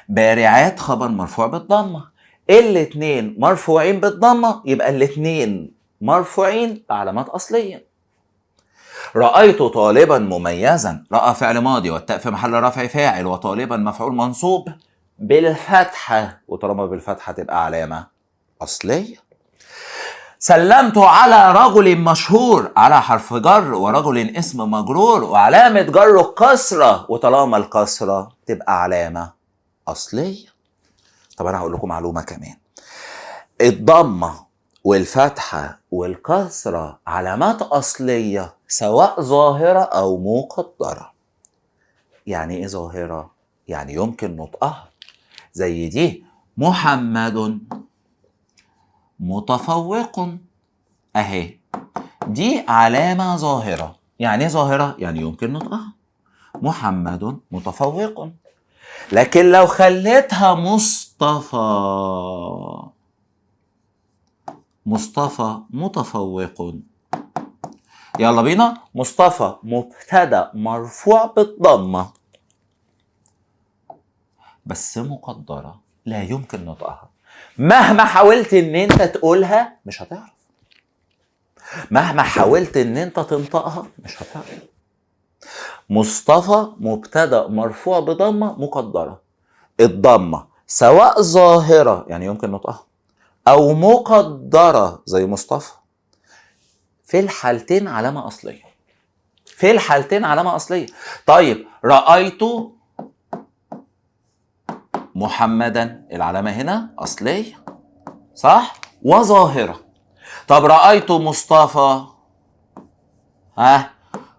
بارعات خبر مرفوع بالضمة، الاتنين مرفوعين بالضمة، يبقى الاتنين مرفوعين بعلامات أصلية. رأيت طالبا مميزا، رأى فعل ماضي والتاء في محل رفع فاعل، وطالبا مفعول منصوب بالفتحة، وطالما بالفتحة تبقى علامة أصلية. سلمت على رجل مشهور، على حرف جر ورجل اسم مجرور وعلامة جر الكسرة، وطالما الكسرة تبقى علامة أصلية. طب أنا هقول لكم معلومة كمان، الضمة والفتحة والكسرة علامات أصلية سواء ظاهرة أو مقدرة. يعني إيه ظاهرة؟ يعني يمكن نطقها، زي دي محمد متفوق أهي، دي علامة ظاهرة. يعني إيه ظاهرة؟ يعني يمكن نطقها، محمد متفوق. لكن لو خليتها مصطفى متفوق، يلا بينا. مصطفى مبتدأ مرفوع بالضمة بس مقدرة، لا يمكن نطقها. مهما حاولت ان انت تقولها مش هتعرف، مهما حاولت ان انت تنطقها مش هتعرف. مصطفى مبتدأ مرفوع بضمة مقدرة، الضمة سواء ظاهرة يعني يمكن نطقها او مقدرة زي مصطفى، في الحالتين علامة أصلية، في الحالتين علامة أصلية. طيب، رأيت محمدا، العلامة هنا أصلية صح وظاهرة. طب رأيت مصطفى،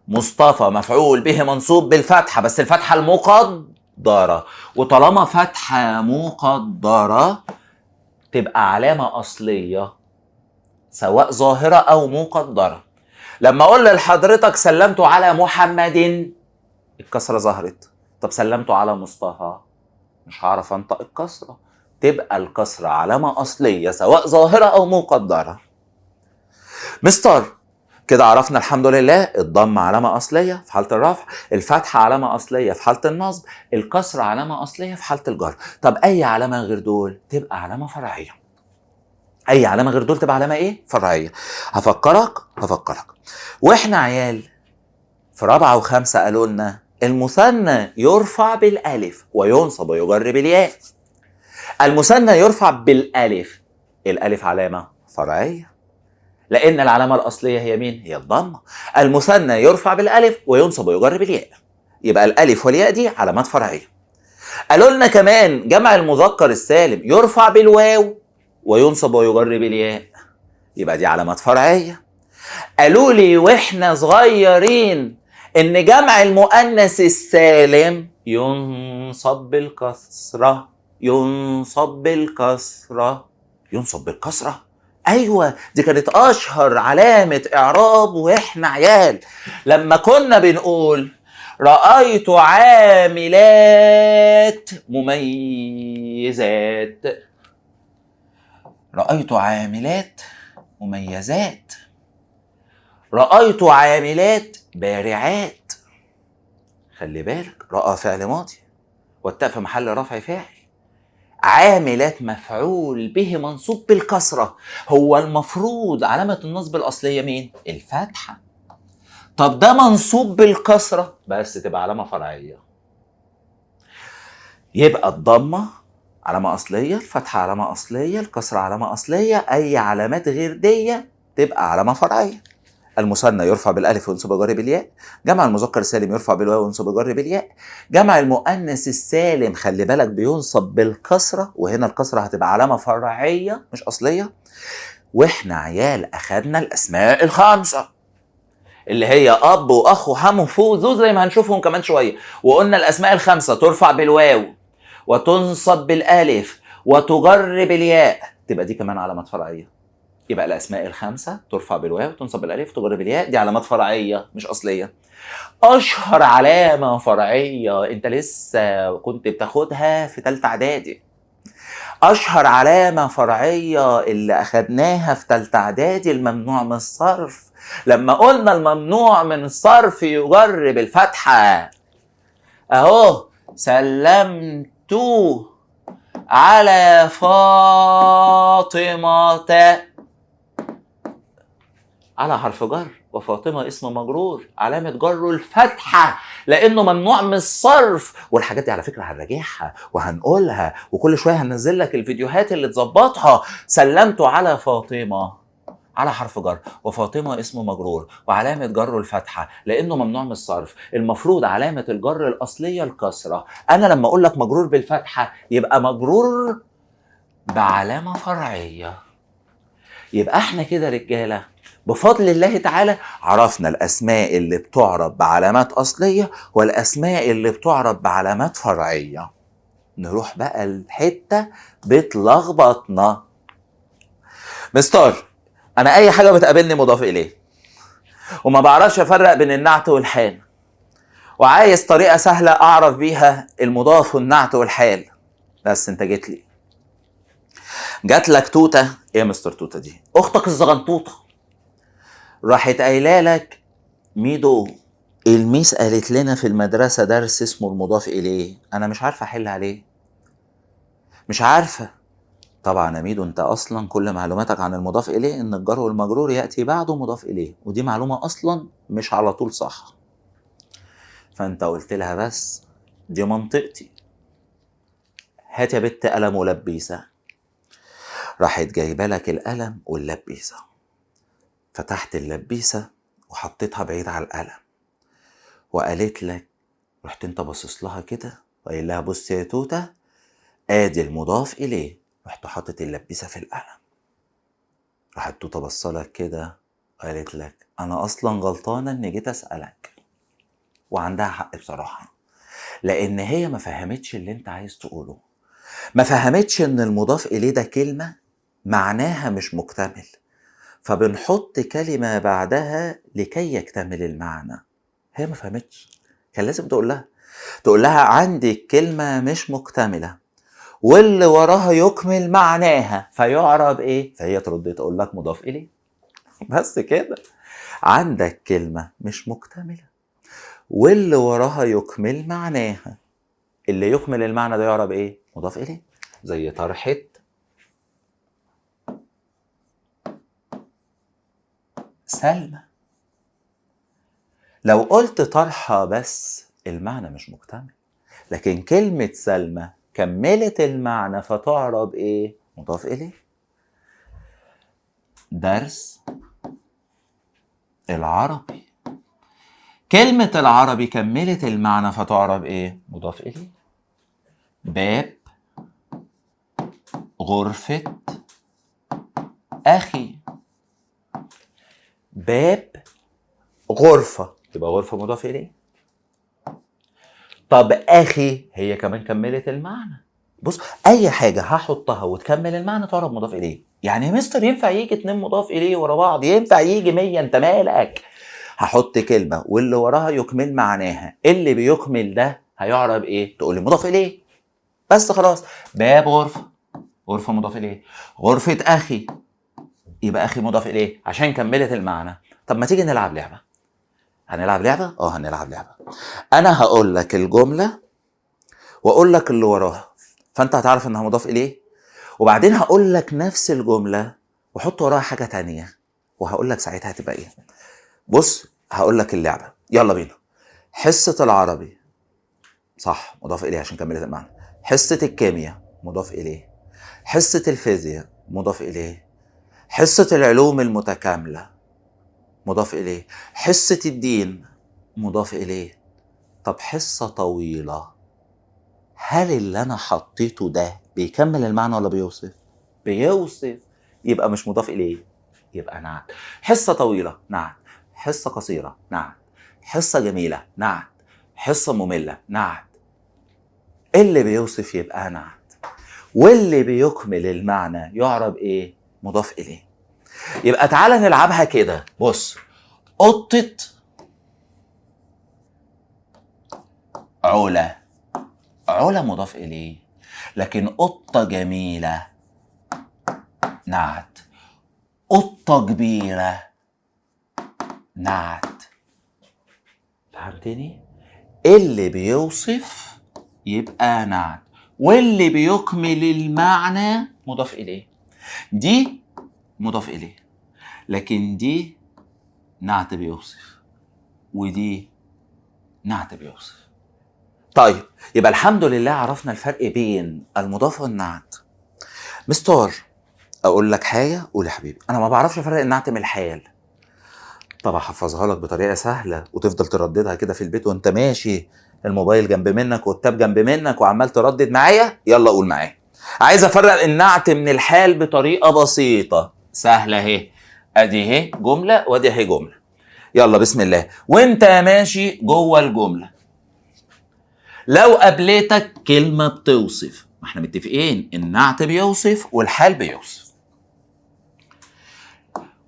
مصطفى مفعول به منصوب بالفتحة بس الفتحة المقدرة، وطالما فتحة مقدرة تبقى علامة أصلية سواء ظاهرة أو مقدرة. لما أقول لحضرتك سلمت على محمد، الكسرة ظهرت. طب سلمت على مصطفى، مش هعرف أنطق الكسرة، تبقى الكسرة علامة أصلية سواء ظاهرة أو مقدرة. مستر، كده عرفنا الحمد لله الضم علامة أصلية في حالة الرفع، الفتحة علامة أصلية في حالة النصب، الكسرة علامة أصلية في حالة الجر. طب أي علامة غير دول تبقى علامة فرعية. أي علامة غير دول تبقى علامة إيه؟ فرعية. هفكرك وإحنا عيال في رابعة وخمسة قالوا لنا المثنى يرفع بالألف وينصب ويجر بالياء. المثنى يرفع بالألف، الألف علامة فرعية لأن العلامة الأصلية هي مين؟ هي الضمة. المثنى يرفع بالألف وينصب ويجر بالياء، يبقى الألف والياء دي علامات فرعية. قالوا لنا كمان جمع المذكر السالم يرفع بالواو وينصب ويجر بالياء، يبقى دي علامات فرعية. قالوا لي واحنا صغيرين ان جمع المؤنث السالم ينصب بالكسرة، ينصب بالكسرة. ايوه، دي كانت اشهر علامة اعراب واحنا عيال لما كنا بنقول رأيت عاملات مميزات، رأيت عاملات مميزات. رأيت عاملات بارعات. خلي بالك، رأى فعل ماضي والتاء في محل رفع فاعل. عاملات مفعول به منصوب بالكسرة. هو المفروض علامة النصب الأصلية مين؟ الفتحة. طب ده منصوب بالكسرة بس تبقى علامة فرعية. يبقى الضمة علامة أصلية، الفتحة علامة أصلية، الكسرة علامة أصلية، أي علامات غير دي تبقى علامة فرعية. المثنى يرفع بالالف وينصب ويجر بالياء، جمع المذكر السالم يرفع بالواو وينصب ويجر بالياء، جمع المؤنث السالم خلي بالك بينصب بالكسره، وهنا الكسره هتبقى علامه فرعيه مش اصليه. واحنا عيال اخدنا الاسماء الخمسه اللي هي اب واخ وحم وفو وذو زي ما هنشوفهم كمان شويه، وقلنا الاسماء الخمسه ترفع بالواو وتنصب بالالف وتجر بالياء، تبقى دي كمان علامات فرعيه. يبقى الاسماء الخمسه ترفع بالواو وتنصب بالالف وتجر بالياء، دي علامات فرعيه مش اصليه. اشهر علامه فرعيه انت لسه كنت بتاخدها في ثالثه اعدادي، اشهر علامه فرعيه اللي اخدناها في ثالثه اعدادي الممنوع من الصرف. لما قلنا الممنوع من الصرف يجر بالفتحه، اهو سلمت على فاطمه، على حرف جر وفاطمة اسم مجرور علامة جره الفتحة لأنه ممنوع من الصرف. والحاجات دي على فكرة هنراجعها وهنقولها وكل شوية هننزل لك الفيديوهات اللي تظبطها. سلمت على فاطمة على حرف جر وفاطمة اسم مجرور وعلامة جره الفتحة لأنه ممنوع من الصرف. المفروض علامة الجر الأصلية الكسرة. أنا لما أقول لك مجرور بالفتحة يبقى مجرور بعلامة فرعية. يبقى احنا كده رجالة بفضل الله تعالى عرفنا الأسماء اللي بتعرب بعلامات أصلية والأسماء اللي بتعرب بعلامات فرعية. نروح بقى الحتة بتلخبطنا. مستر، أنا أي حاجة بتقابلني مضاف إليه وما بعرفش أفرق بين النعت والحال، وعايز طريقة سهلة أعرف بيها المضاف والنعت والحال. بس أنت جات لك توتة. إيه يا مستر توتة دي؟ أختك الزغنطوطة راحت قايله لك ميدو الميس قالت لنا في المدرسة درس اسمه المضاف إليه، أنا مش عارفة أحل عليه، مش عارفة. طبعا يا ميدو أنت أصلا كل معلوماتك عن المضاف إليه إن الجر والمجرور يأتي بعده مضاف إليه، ودي معلومة أصلا مش على طول صح. فأنت قلت لها بس دي منطقتي، هات يا بت قلم ولبيسة. راحت جايبة لك القلم واللبيسة، فتحت اللبيسة وحطيتها بعيد على القلم وقالت لك، رحت انت باصص لها كده وقايل لها بص يا توته ادي المضاف اليه، رحت حاطط اللبيسه في القلم. راحت توته بصلك كده وقالت لك انا اصلا غلطانه اني جيت اسالك. وعندها حق بصراحه، لان هي ما فهمتش اللي انت عايز تقوله، ما فهمتش ان المضاف اليه ده كلمه معناها مش مكتمل، فبنحط كلمه بعدها لكي يكتمل المعنى. هي ما فهمتش، كان لازم تقول لها عندي كلمة مش مكتملة واللي وراها يكمل معناها فيعرب ايه، فهي ترد تقول لك مضاف اليه. بس كده، عندك كلمة مش مكتملة واللي وراها يكمل معناها، اللي يكمل المعنى ده يعرب ايه، مضاف اليه. زي طرحة سلمى، لو قلت طرحة بس المعنى مش مكتمل، لكن كلمة سلمى كملت المعنى فتعرب ايه، مضاف اليه. درس العربي، كلمة العربي كملت المعنى فتعرب ايه، مضاف اليه. باب غرفة اخي، باب غرفة يبقى غرفة مضاف اليه. طب اخي هي كمان كملت المعنى. بص، اي حاجة هحطها وتكمل المعنى تعرب مضاف اليه. يعني يا مستر ينفع يجي 2 مضاف اليه ورا بعض؟ ينفع يجي 100، انت مالك. هحط كلمة واللي وراها يكمل معناها، اللي بيكمل ده هيعرب ايه، تقول لي مضاف اليه بس خلاص. باب غرفة، غرفة مضاف اليه. غرفة اخي، يبقى اخي مضاف اليه عشان كملت المعنى. طب ما تيجي نلعب لعبة. هنلعب لعبة؟ هنلعب لعبة. انا هقول لك الجملة واقول لك اللي وراها، فانت هتعرف انها مضاف اليه، وبعدين هقول لك نفس الجملة وحط وراها حاجة تانية وهقول لك ساعتها هتبقى ايه. بص هقول لك اللعبة، يلا بينا. حصة العربي صح مضاف اليه عشان كملت المعنى. حصة الكيمياء مضاف اليه. حصة الفيزياء مضاف اليه. حصة العلوم المتكاملة مضاف اليه. حصة الدين مضاف اليه. طب حصة طويلة، هل اللي انا حطيته ده بيكمل المعنى ولا بيوصف؟ بيوصف، يبقى مش مضاف اليه، يبقى نعت. حصة طويلة نعت. حصة قصيرة نعت. حصة جميلة نعت. حصة مملة نعت. اللي بيوصف يبقى نعت، واللي بيكمل المعنى يعرب ايه؟ مضاف اليه. يبقى تعالى نلعبها كده. بص، قطة علا، علا مضاف اليه، لكن قطة جميلة نعت. قطة كبيرة نعت. فهمتني؟ اللي بيوصف يبقى نعت، واللي بيكمل المعنى مضاف اليه. دي مضاف اليه، لكن دي نعت بيوصف، ودي نعت بيوصف. طيب يبقى الحمد لله عرفنا الفرق بين المضاف والنعت. مستر اقول لك حاجه، قول يا حبيبي. انا ما بعرفش افرق النعت من الحال. طب احفظها لك بطريقه سهله وتفضل ترددها كده في البيت وانت ماشي، الموبايل جنب منك والتاب جنب منك وعمال تردد معايا. يلا قول معايا. عايز افرق النعت من الحال بطريقه بسيطه سهله اهي. ادي اهي جمله وادي اهي جمله. يلا بسم الله. وانت ماشي جوه الجمله، لو قابلتك كلمه بتوصف، ما احنا متفقين النعت بيوصف والحال بيوصف.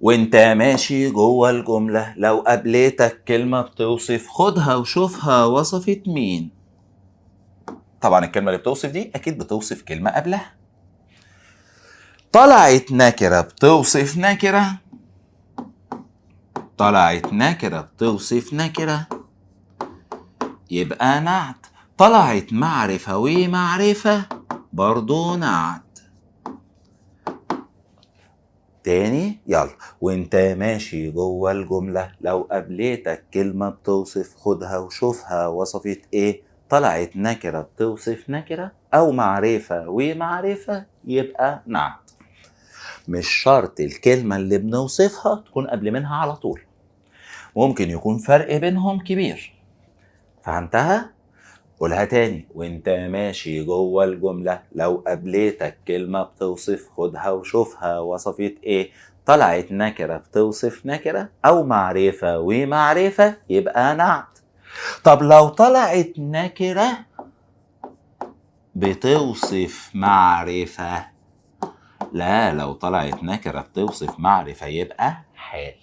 وانت ماشي جوه الجملة لو قابلتك كلمة بتوصف، خدها وشوفها وصفت مين. طبعا الكلمة اللي بتوصف دي اكيد بتوصف كلمة قبلها. طلعت نكرة بتوصف نكرة، طلعت نكرة بتوصف نكرة يبقى نعت. طلعت معرفة ومعرفة برضو نعت. تاني يلا. وانت ماشي جوه الجملة لو قابلتك كلمة بتوصف، خدها وشوفها وصفت ايه. طلعت نكرة بتوصف نكرة او معرفة ومعرفة يبقى نعت. مش شرط الكلمة اللي بنوصفها تكون قبل منها على طول، ممكن يكون فرق بينهم كبير. فهمتها؟ قولها تاني. وانت ماشي جوه الجملة لو قابلتك كلمة بتوصف، خدها وشوفها وصفت ايه. طلعت نكرة بتوصف نكرة او معرفة ومعرفة يبقى نعت. طب لو طلعت نكرة بتوصف معرفة، لا، لو طلعت نكرة بتوصف معرفة يبقى حال.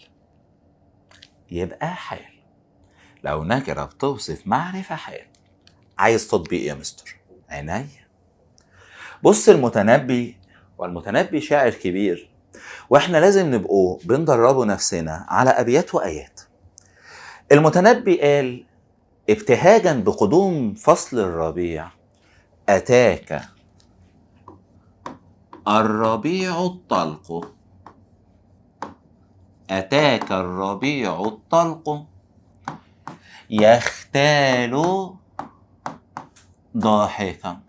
يبقى حال. لو نكرة بتوصف معرفة حال. عايز تطبيق يا مستر؟ عينيا. بص المتنبي، والمتنبي شاعر كبير، واحنا لازم نبقوا بندربوا نفسنا على ابيات وايات. المتنبي قال ابتهاجا بقدوم فصل الربيع: اتاك الربيع الطلق، اتاك الربيع الطلق يختال ضاحكا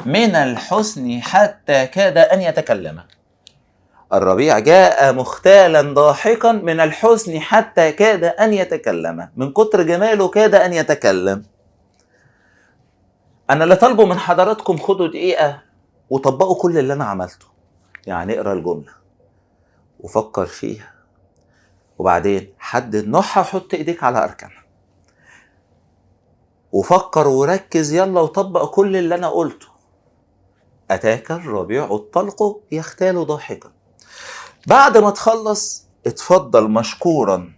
من الحسن حتى كاد ان يتكلم. الربيع جاء مختالا ضاحكا من الحزن حتى كاد أن يتكلم، من كتر جماله كاد أن يتكلم. أنا اللي طالبه من حضراتكم خدوا دقيقة وطبقوا كل اللي أنا عملته. يعني اقرأ الجملة وفكر فيها، وبعدين حدد نوعها وحط إيديك على أركانها، وفكر وركز يلا وطبق كل اللي أنا قلته. أتاك الربيع الطلق يختال ضاحكا. بعد ما تخلص اتفضل مشكورا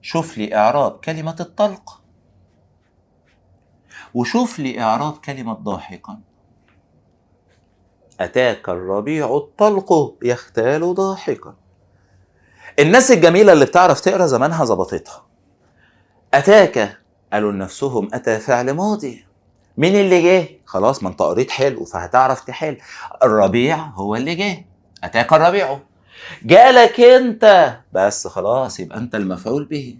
شوف لي إعراب كلمة الطلق وشوف لي إعراب كلمة ضاحكا. أتاك الربيع الطلق يختال ضاحكا. الناس الجميلة اللي بتعرف تقرا زمانها ظبطتها. أتاك قالوا لنفسهم أتى فعل ماضي. مين اللي جه؟ خلاص، ما انت قريت حلو فهتعرف تحل. الربيع هو اللي جه، أتاك الربيع. جالك انت بس خلاص، يبقى انت المفعول به.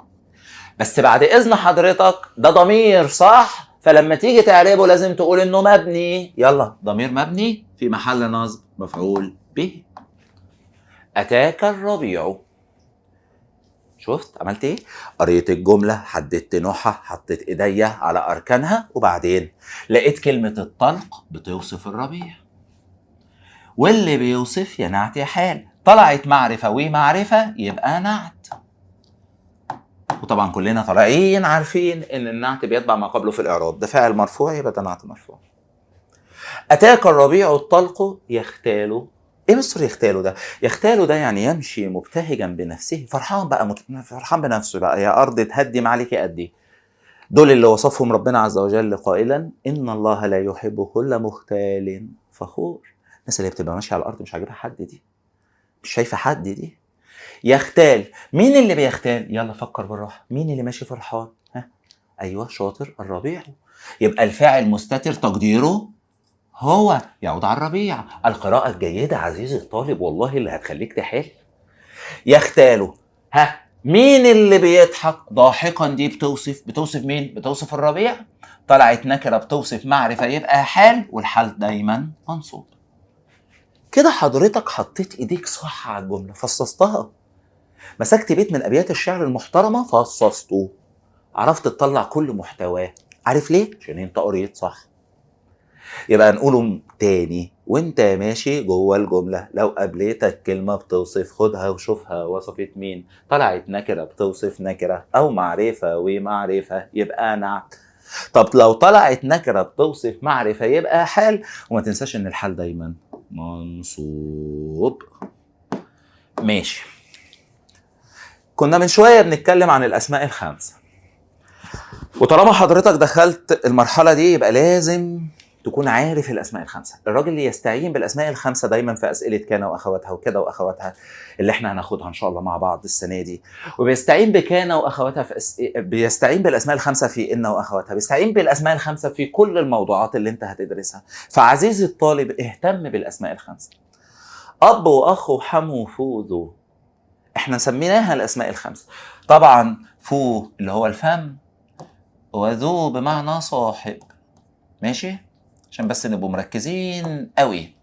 بس بعد اذن حضرتك ده ضمير صح، فلما تيجي تعربه لازم تقول انه مبني. يلا، ضمير مبني في محل نصب مفعول به. أتاك الربيع. شفت عملت ايه؟ قريت الجملة، حددت نوعها، حطيت ايديا على اركانها، وبعدين لقيت كلمة الطلق بتوصف الربيع، واللي بيوصف يا نعت يا حال. طلعت معرفة ومعرفة يبقى نعت. وطبعا كلنا طالعين عارفين ان النعت بيتبع ما قبله في الاعراب، ده فاعل مرفوع يبقى ده نعت مرفوع. أتاك الربيع الطلق يختال. ايه مصر يختاله ده؟ يختاله ده يعني يمشي مبتهجا بنفسه، فرحان بقى، فرحان بنفسه بقى. يا ارض تهدي ما عليك قدي. دول اللي وصفهم ربنا عز وجل قائلا ان الله لا يحب كل مختال فخور. الناس اللي بتبقى ماشيه على الارض مش عاجبها حد، دي مش شايفه حد دي. يختال. مين اللي بيختال؟ يلا فكر بالراحه. مين اللي ماشي فرحان؟ ها، ايوه شاطر، الربيع. يبقى الفاعل مستتر تقديره هو، يعود على الربيع. القراءة الجيدة عزيزي الطالب والله اللي هتخليك تحل. يختاله. ها، مين اللي بيضحك؟ ضاحكا دي بتوصف مين؟ بتوصف الربيع. طلعت نكرة بتوصف معرفة يبقى حال، والحال دايما منصوب. كده حضرتك حطيت ايديك صح على الجملة، فصصتها. مسكت بيت من ابيات الشعر المحترمة فصصته، عرفت تطلع كل محتواه. عارف ليه؟ عشان انت قريت صح. يبقى نقوله تاني وانت ماشي جوه الجملة. لو قابلتك كلمة بتوصف خدها وشوفها وصفت مين. طلعت نكرة بتوصف نكرة او معرفة ومعرفة يبقى نعت. طب لو طلعت نكرة بتوصف معرفة يبقى حال، وما تنساش ان الحال دايما منصوب. ماشي. كنا من شوية بنتكلم عن الاسماء الخمسة، وطالما حضرتك دخلت المرحلة دي يبقى لازم تكون عارف الاسماء الخمسه. الراجل اللي يستعين بالاسماء الخمسه دايما في اسئله كان واخواتها وكده واخواتها اللي احنا هناخدها ان شاء الله مع بعض السنه دي، وبيستعين بكان واخواتها بيستعين بالاسماء الخمسه في ان واخواتها، بيستعين بالاسماء الخمسه في كل الموضوعات اللي انت هتدرسها. فعزيزي الطالب اهتم بالاسماء الخمسه. اب واخ وحم وفوذو، احنا سميناها الاسماء الخمسه. طبعا فو اللي هو الفم، وذو بمعنى صاحب. ماشي، عشان بس نبقوا مركزين قوي.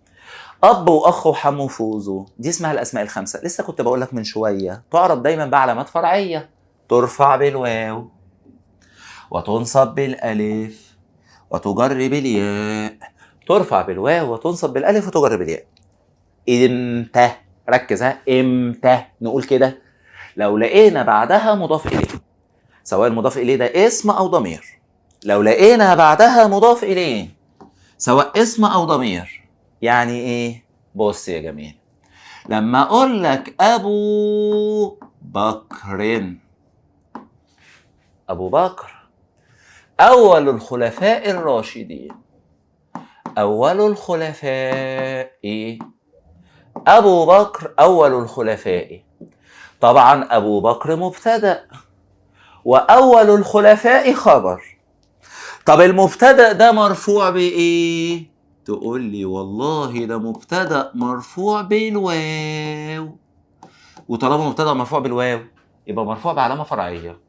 اب واخ وحم وفوزو دي اسمها الاسماء الخمسه. لسه كنت بقول لك من شويه تعرف دايما بعلامات فرعيه، ترفع بالواو وتنصب بالالف وتجر بالياء. ترفع بالواو وتنصب بالالف وتجر بالياء. امتى؟ ركز، ها، امتى نقول كده؟ لو لقينا بعدها مضاف اليه، سواء المضاف اليه ده اسم او ضمير. لو لقينا بعدها مضاف اليه سواء اسم او ضمير. يعني ايه؟ بص يا جميل، لما اقول لك ابو بكر، ابو بكر اول الخلفاء الراشدين. اول الخلفاء ايه؟ ابو بكر اول الخلفاء. طبعا ابو بكر مبتدأ واول الخلفاء خبر. طب المبتدأ ده مرفوع بايه؟ تقول لي والله ده مبتدأ مرفوع بالواو. وطالما مبتدأ مرفوع بالواو يبقى مرفوع بعلامة فرعية.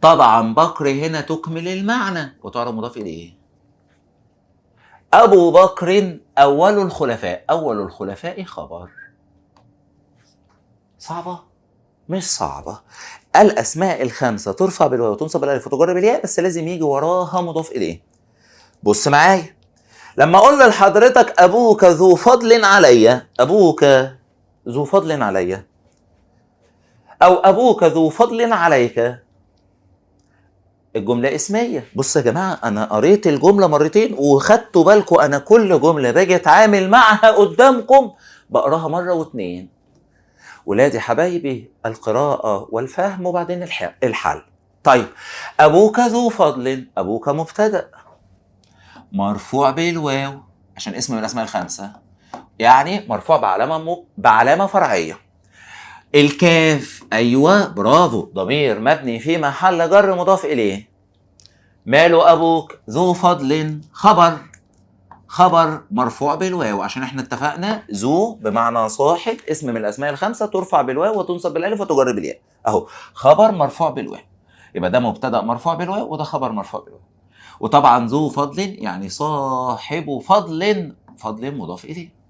طبعا بكر هنا تكمل المعنى وتعرف مضاف إليه. أبو بكر أول الخلفاء، أول الخلفاء خبر. صعبة؟ مش صعبة. الأسماء الخمسة ترفع بالواو وتنصب بالألف وتجر بالياء، بس لازم يجي وراها مضاف إليه. بص معايا، لما اقول لحضرتك ابوك ذو فضل علي، ابوك ذو فضل علي او ابوك ذو فضل عليك، الجمله اسميه. بص يا جماعه، انا قريت الجمله مرتين وخدتوا بالكم انا كل جمله باجي اتعامل معها قدامكم بقراها مره واتنين. ولادي حبايبي، القراءه والفهم وبعدين الحل. طيب، ابوك ذو فضل، ابوك مبتدأ مرفوع بالواو عشان اسم من الاسماء الخمسه، يعني مرفوع بعلامه فرعيه. الكاف ايوه برافو، ضمير مبني في محل جر مضاف اليه. ماله ابوك؟ ذو فضل، خبر مرفوع بالواو، عشان احنا اتفقنا ذو بمعنى صاحب، اسم من الاسماء الخمسه ترفع بالواو وتنصب بالالف وتجر بالياء. اهو خبر مرفوع بالواو، يبقى ده مبتدا مرفوع بالواو وده خبر مرفوع بالواو. وطبعا ذو فضل يعني صاحب فضل، فضل مضاف اليه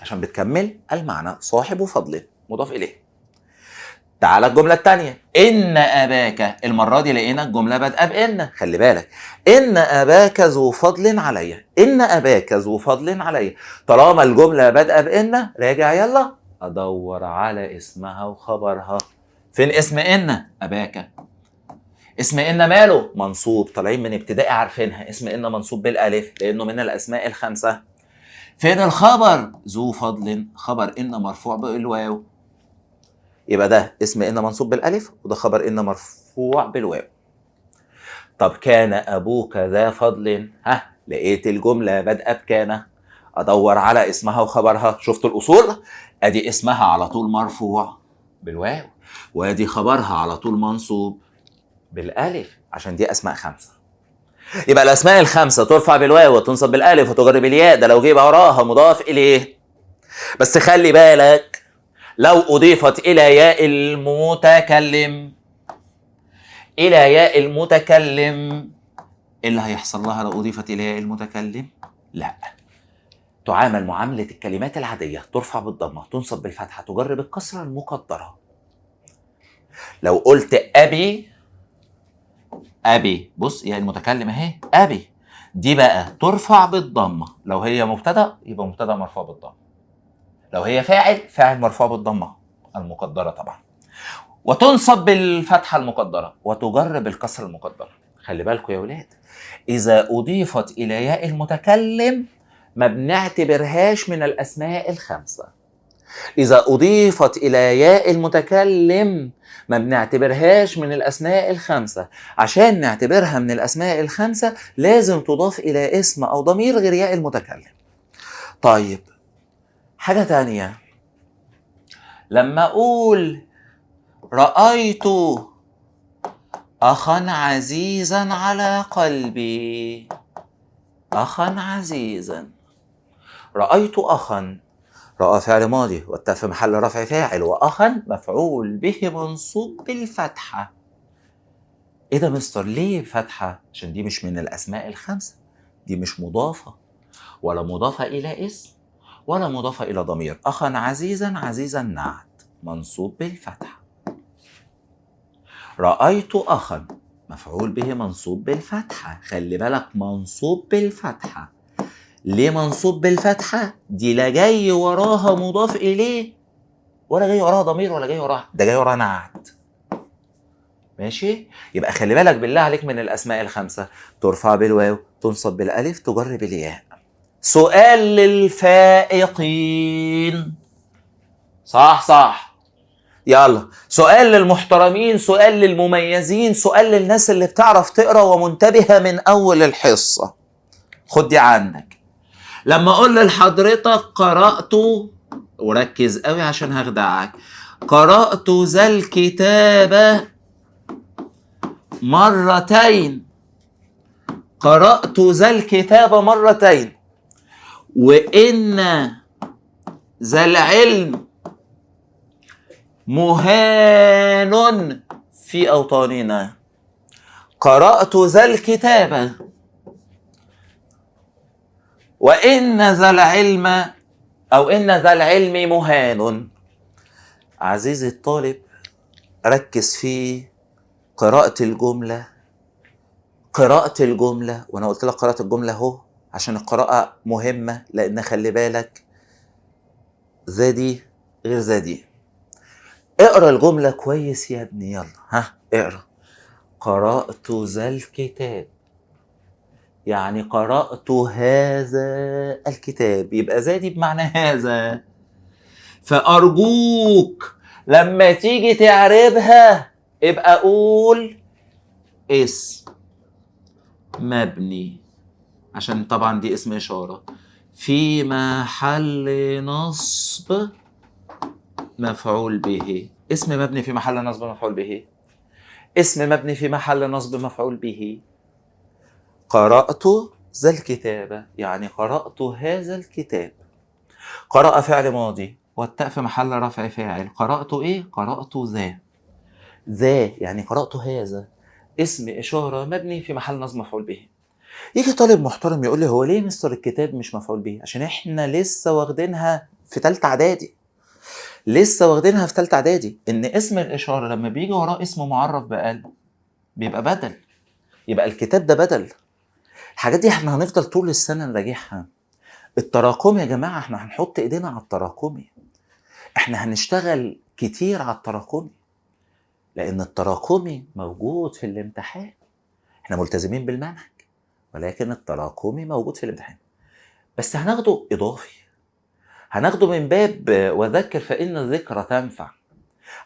عشان بتكمل المعنى، صاحب فضل مضاف اليه. تعالى الجملة الثانية، إن أباك. المرة دي لقينا الجملة بادئة بإن، خلي بالك، إن أباك ذو فضل علي، إن أباك ذو فضل علي. طالما الجملة بادئة بإن، راجع يلا أدور على اسمها وخبرها. فين اسم إن؟ أباك. اسم إن ماله؟ منصوب، طالعين من ابتدائي عارفينها، اسم إن منصوب بالألف لأنه من الأسماء الخمسة. فين الخبر؟ ذو فضل، خبر إن مرفوع بالواو، يبقى ده اسم إن منصوب بالألف وده خبر إن مرفوع بالواو. طب كان أبوك ذا فضل، لقيت الجملة بادئة بكان، أدور على اسمها وخبرها. شفت الأصول؟ أدي اسمها على طول مرفوع بالواو، وأدي خبرها على طول منصوب بالألف، عشان دي أسماء خمسة. يبقى الأسماء الخمسة ترفع بالواو وتنصب بالألف وتجر بالياء، ده لو جه وراها مضاف إليه. بس خلي بالك، لو أضيفت إلى ياء المتكلم، إلى ياء المتكلم، إيه اللي هيحصل لها لو أضيفت إلى ياء المتكلم؟ لا، تعامل معاملة الكلمات العادية، ترفع بالضمة، تنصب بالفتحة، تجر بالكسرة المقدرة. لو قلت أبي، بص ياء المتكلم أهي، أبي دي بقى ترفع بالضمة، لو هي مبتدأ يبقى مبتدأ مرفوع بالضمة، لو هي فاعل مرفوع بالضمة المقدرة طبعا، وتنصب بالفتحة المقدرة وتجر بالكسر المقدرة. خلي بالكم يا ولاد، إذا أضيفت إلى ياء المتكلم ما بنعتبرهاش من الأسماء الخمسة. إذا أضيفت إلى ياء المتكلم ما بنعتبرهاش من الأسماء الخمسة. عشان نعتبرها من الأسماء الخمسة لازم تضاف إلى اسم أو ضمير غير ياء المتكلم. طيب حاجة تانية، لما أقول رأيت أخا عزيزا على قلبي، أخا عزيزا، رأيت أخا، رأى فعل ماضي والتاء في محل رفع فاعل، وأخا مفعول به منصوب بالفتحة. إيه ده مستر ليه فتحة؟ عشان دي مش من الأسماء الخمسة، دي مش مضافة ولا مضافة إلى اسم ولا مضافة إلى ضمير. أخا عزيزا، عزيزا نعت منصوب بالفتحة. رأيت أخا مفعول به منصوب بالفتحة، خلي بالك منصوب بالفتحة. ليه منصوب بالفتحة؟ دي لا جاي وراها مضاف إليه ولا جاي وراها ضمير ولا جاي وراها، ده جاي وراها نعت. ماشي؟ يبقى خلي بالك بالله عليك، من الأسماء الخمسة ترفع بالواو، تنصب بالألف، تجر بالياء. سؤال للفائقين، صح يلا، سؤال للمحترمين، سؤال للمميزين، سؤال للناس اللي بتعرف تقرأ ومنتبهة من أول الحصة. خد دي عنك، لما أقول لحضرتك قرأت، وركز قوي عشان هخدعك، قرأت ذا الكتاب مرتين، قرأت ذا الكتاب مرتين، وإن ذا العلم مهان في أوطاننا. قرأت ذا الكتاب، وإن ذا العلم، أو إن ذا العلم مهان. عزيزي الطالب ركز في قراءة الجملة، قراءة الجملة، وأنا قلت لك قراءة الجملة اهو عشان القراءة مهمة، لأن خلي بالك ذا دي غير ذا دي. اقرأ الجملة كويس يا ابني، يلا اقرأ. قرأت ذا الكتاب يعني قرأت هذا الكتاب، يبقى ذا دي بمعنى هذا. فأرجوك لما تيجي تعربها ابقى قول اسم مبني، عشان طبعا دي اسم إشارة، في محل نصب مفعول به. اسم مبني في محل نصب مفعول به. اسم مبني في محل نصب مفعول به. قرأت ذا الكتاب، يعني قرأت هذا الكتاب. قرأ فعل ماضي والتاء في محل رفع فاعل. قرأت ايه؟ قرأت ذا. ذا يعني قرأت هذا. اسم إشارة مبني في محل نصب مفعول به. يجي طالب محترم يقول لي هو ليه مستر الكتاب مش مفعول به؟ عشان احنا لسه واخدينها في تالتة اعدادي. ان اسم الإشارة لما بيجي وراه اسم معرف بأل بيبقى بدل، يبقى الكتاب ده بدل. الحاجات دي احنا هنفضل طول السنة نراجعها. التراكمي يا جماعة احنا هنحط ايدينا على التراكمي، احنا هنشتغل كتير على التراكمي، لان التراكمي موجود في الامتحان. احنا ملتزمين بالمنهج ولكن التراكمي موجود في الامتحان، بس هناخده اضافي، هناخده من باب وذكر فإن الذكرى تنفع،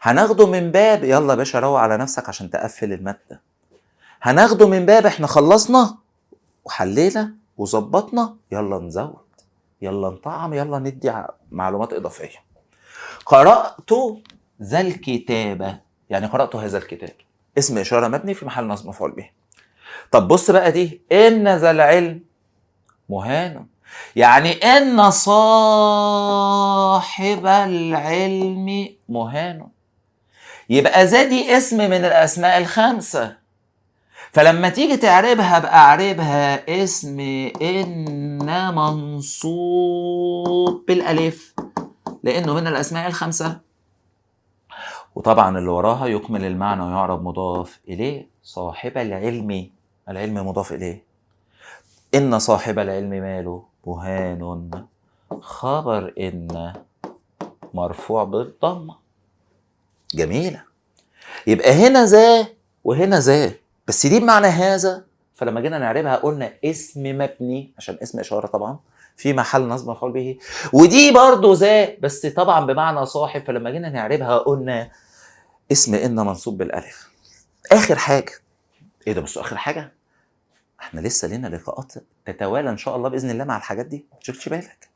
هناخده من باب يلا باشا روق على نفسك عشان تقفل المادة، هناخده من باب احنا خلصنا وحلينا وظبطنا يلا نزود، يلا نطعم، يلا ندي معلومات إضافية. قرأت ذا الكتاب يعني قرأت هذا الكتاب. اسم إشارة مبني في محل نصب مفعول به. طب بص بقى دي، إن ذا العلم مهان، يعني إن صاحب العلم مهان. يبقى ذا دي اسم من الأسماء الخمسة، فلما تيجي تعربها بقى اعربها اسم إن منصوب بالألف لأنه من الأسماء الخمسة، وطبعا اللي وراها يكمل المعنى ويعرب مضاف إليه. صاحب العلم، العلم مضاف إليه. إن صاحب العلم ماله؟ مهان. خبر إن مرفوع بالضمة. جميلة. يبقى هنا ذا وهنا ذا، بس دي بمعنى هذا، فلما جينا نعربها قلنا اسم مبني عشان اسم إشارة طبعا في محل نصب مفعول به، ودي برضو ذا بس طبعا بمعنى صاحب، فلما جينا نعربها قلنا اسم إن منصوب بالألف. آخر حاجة، إيه ده بس آخر حاجة؟ احنا لسه لنا لقاءات تتوالى إن شاء الله بإذن الله مع الحاجات دي، متشغلش بالك.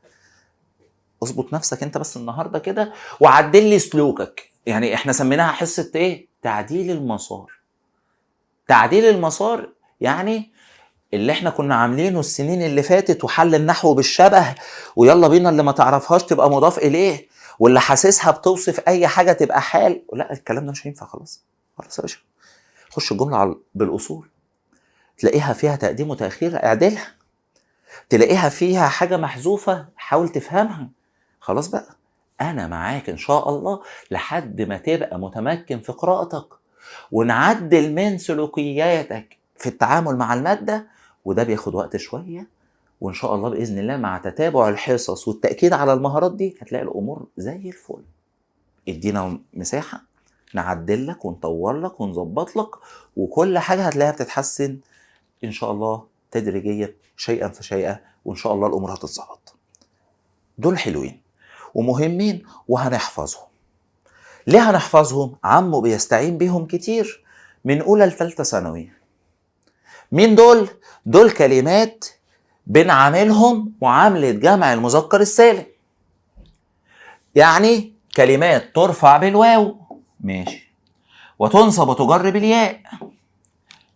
اظبط نفسك انت بس النهارده كده وعدل لي سلوكك. يعني احنا سميناها حصة ايه؟ تعديل المسار. تعديل المسار يعني اللي احنا كنا عاملينه السنين اللي فاتت، وحل النحو بالشبه، ويلا بينا اللي ما تعرفهاش تبقى مضاف اليه، واللي حاسسها بتوصف اي حاجة تبقى حال. لا الكلام ده مش هينفع. خلاص خلاص يا باشا، خش الجملة بالاصول، تلاقيها فيها تقديم وتأخير اعدلها، تلاقيها فيها حاجة محذوفة حاول تفهمها. خلاص بقى انا معاك ان شاء الله لحد ما تبقى متمكن في قراءتك، ونعدل من سلوكياتك في التعامل مع المادة، وده بياخد وقت شوية، وان شاء الله بإذن الله مع تتابع الحصص والتأكيد على المهارات دي هتلاقي الامور زي الفل. ادينا مساحة نعدل لك ونطور لك ونظبط لك، وكل حاجة هتلاقيها بتتحسن ان شاء الله تدريجيا شيئا فشيئا، وان شاء الله الامور هتتظبط. دول حلوين ومهمين وهنحفظهم. ليه هنحفظهم؟ عمو بيستعين بيهم كتير من اولى لثالثه ثانوي. مين دول؟ دول كلمات بنعاملهم معامله جمع المذكر السالم. يعني كلمات ترفع بالواو ماشي، وتنصب وتجر بالياء.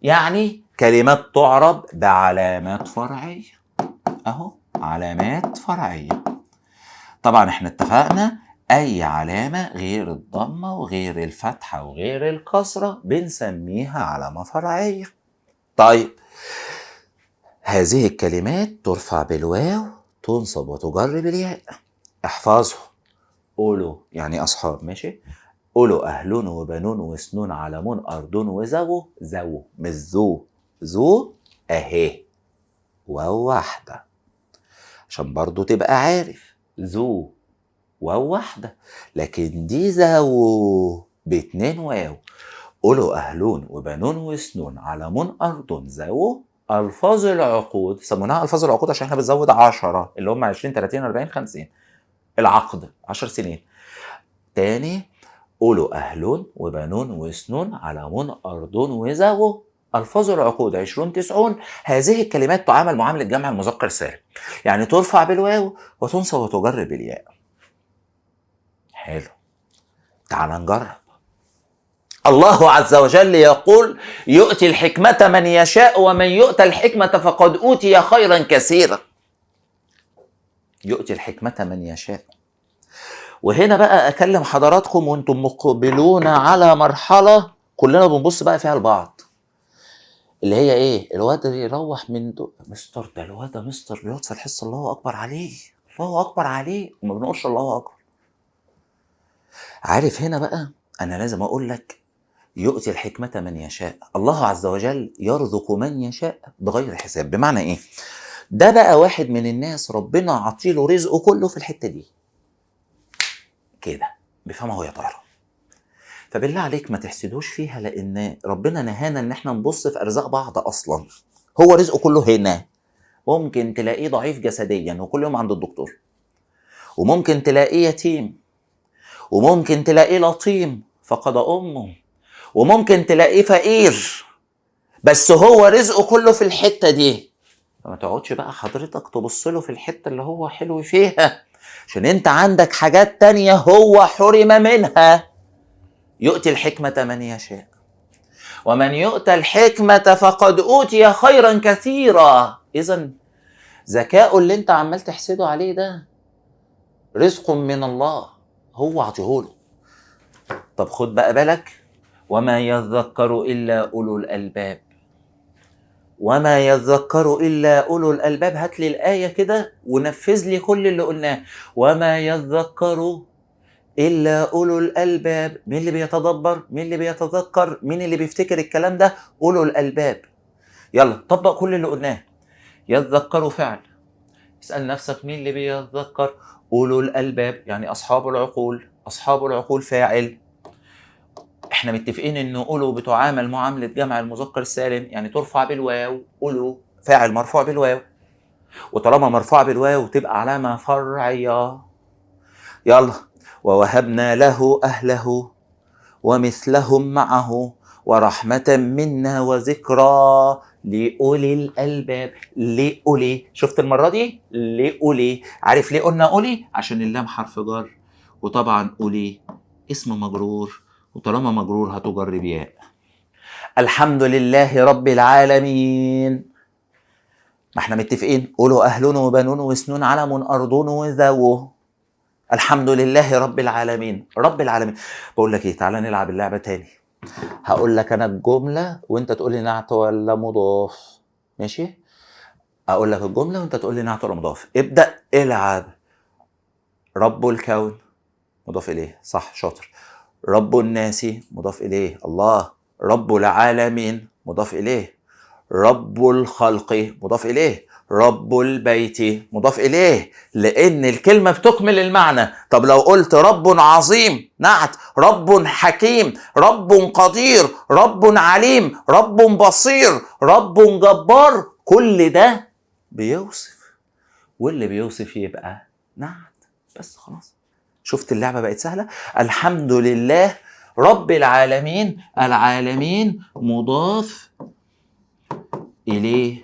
يعني كلمات تعرب بعلامات فرعيه، اهو علامات فرعيه. طبعا احنا اتفقنا اي علامة غير الضمة وغير الفتحة وغير الكسرة بنسميها علامة فرعية. طيب هذه الكلمات ترفع بالواو تنصب وتجر بالياء. احفظوا. قولوا يعني اصحاب ماشي. قولوا اهلون وبنون وسنون علمون ارضون وزو. زو مش ذو، ذو اهي واو واحدة عشان برضو تبقى عارف ذو واو واحدة، لكن دي زو باتنين واو. قولوا أهلون وبنون وسنون علمون أرض زو. ألفاظ العقود سموناها ألفاظ العقود عشان احنا بنزود 10 اللي هم 20 30 40 50. العقد 10 سنين. تاني قولوا أهلون وبنون وسنون علمون أرض وزو. ألفاظ العقود 20 90. هذه الكلمات تعامل معاملة جمع المذكر السالم، يعني ترفع بالواو وتنصب وتجر بالياء. حلو. تعال نجرب. الله عز وجل يقول: يؤتي الحكمة من يشاء ومن يؤتى الحكمة فقد أوتي خيرا كثيرا. يؤتي الحكمة من يشاء. وهنا بقى أكلم حضراتكم وانتم مقبلون على مرحلة كلنا بنبص بقى فيها لبعض، اللي هي ايه؟ الواد يروح من مستر، ده الواد ده مستر بيقعد في الحصة، الله أكبر عليه، الله أكبر عليه، وما بنقولش الله أكبر. عارف هنا بقى أنا لازم أقول لك: يؤتي الحكمة من يشاء. الله عز وجل يرزق من يشاء بغير حساب. بمعنى ايه؟ ده بقى واحد من الناس ربنا عطيله رزقه كله في الحتة دي كده، بفهمها وهي طايرة. فبالله عليك ما تحسدوش فيها، لأن ربنا نهانا إن احنا نبص في أرزاق بعض أصلا. هو رزقه كله هنا. ممكن تلاقيه ضعيف جسديا وكل يوم عند الدكتور، وممكن تلاقيه يتيم، وممكن تلاقيه لطيم فقد أمه، وممكن تلاقيه فقير، بس هو رزقه كله في الحتة دي. فما تقعدش بقى حضرتك تبص له في الحتة اللي هو حلو فيها، عشان انت عندك حاجات تانية هو حرم منها. يؤتي الحكمة من يشاء ومن يؤتى الحكمة فقد أوتي خيرا كثيرا. إذن ذكاء اللي انت عمال تحسده عليه ده رزق من الله، هو عطيهوله. طب خد بقى بالك: وما يذكر إلا أولو الألباب. وما يذكر إلا أولو الألباب. هات لي الآية كده ونفذ لي كل اللي قلناه. وما يذكر إلا أولو الألباب. مين اللي بيتدبر؟ مين اللي بيتذكر؟ مين اللي بيفتكر الكلام ده؟ أولو الألباب. يلا طبق كل اللي قلناه. يذكر فعل، اسأل نفسك مين اللي بيتذكر؟ أولو الألباب، يعني أصحاب العقول. أصحاب العقول فاعل. احنا متفقين ان أولو بتعامل معاملة جمع المذكر السالم، يعني ترفع بالواو. أولو فاعل مرفوع بالواو، وطالما مرفوع بالواو تبقى علامة فرعية. يلا: ووهبنا له أهله ومثلهم معه ورحمة منا وذكرى لأولي الألباب. لأولي، شفت المرة دي؟ لأولي. عارف ليه قلنا أولي؟ عشان اللام حرف جر، وطبعا أولي اسم مجرور، وطالما مجرور هتجر بياء. الحمد لله رب العالمين. ما احنا متفقين: قولوا أهلون وبنون وسنون علم أرضون وذو. الحمد لله رب العالمين. رب العالمين. بقول لك ايه، تعالى نلعب اللعبة تاني. هقول لك انا الجملة وانت تقول لي نعت ولا مضاف، ماشي؟ اقول لك الجملة وانت تقول لي نعت ولا مضاف. ابدأ العب. رب الكون مضاف اليه، صح، شاطر. رب الناس مضاف اليه، الله. رب العالمين مضاف اليه. رب الخلق مضاف اليه. رب البيت مضاف اليه، لان الكلمه بتكمل المعنى. طب لو قلت رب عظيم نعت، رب حكيم، رب قدير، رب عليم، رب بصير، رب جبار، كل ده بيوصف، واللي بيوصف يبقى نعت. بس خلاص، شفت اللعبه بقت سهله. الحمد لله رب العالمين. العالمين مضاف إليه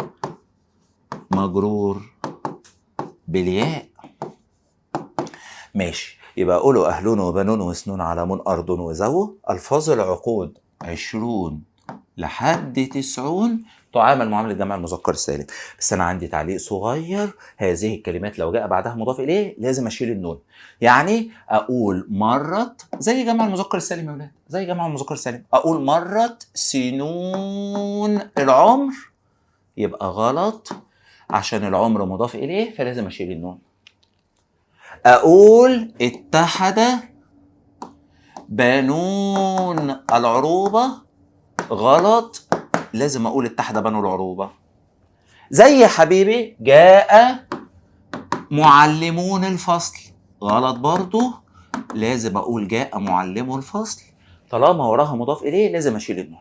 مجرور بالياء. ماشي، يبقى قولوا أهلون وبنون وسنون علمون أرض وذو. ألفاظ العقود 20 لحد 90 تعامل معاملة جمع المذكر السالم. بس أنا عندي تعليق صغير: هذه الكلمات لو جاء بعدها مضاف إليه لازم أشيل النون. يعني أقول مرت، زي جمع المذكر السالم يا ولاد، زي جمع المذكر السالم. أقول مرت سنون العمر، يبقى غلط عشان العمر مضاف إليه فلازم أشيل النون. أقول اتحد بنون العروبة، غلط، لازم أقول اتحد بنو العروبة. زي حبيبي جاء معلمون الفصل، غلط برضو، لازم أقول جاء معلم الفصل. طالما وراها مضاف إليه لازم أشيل النون.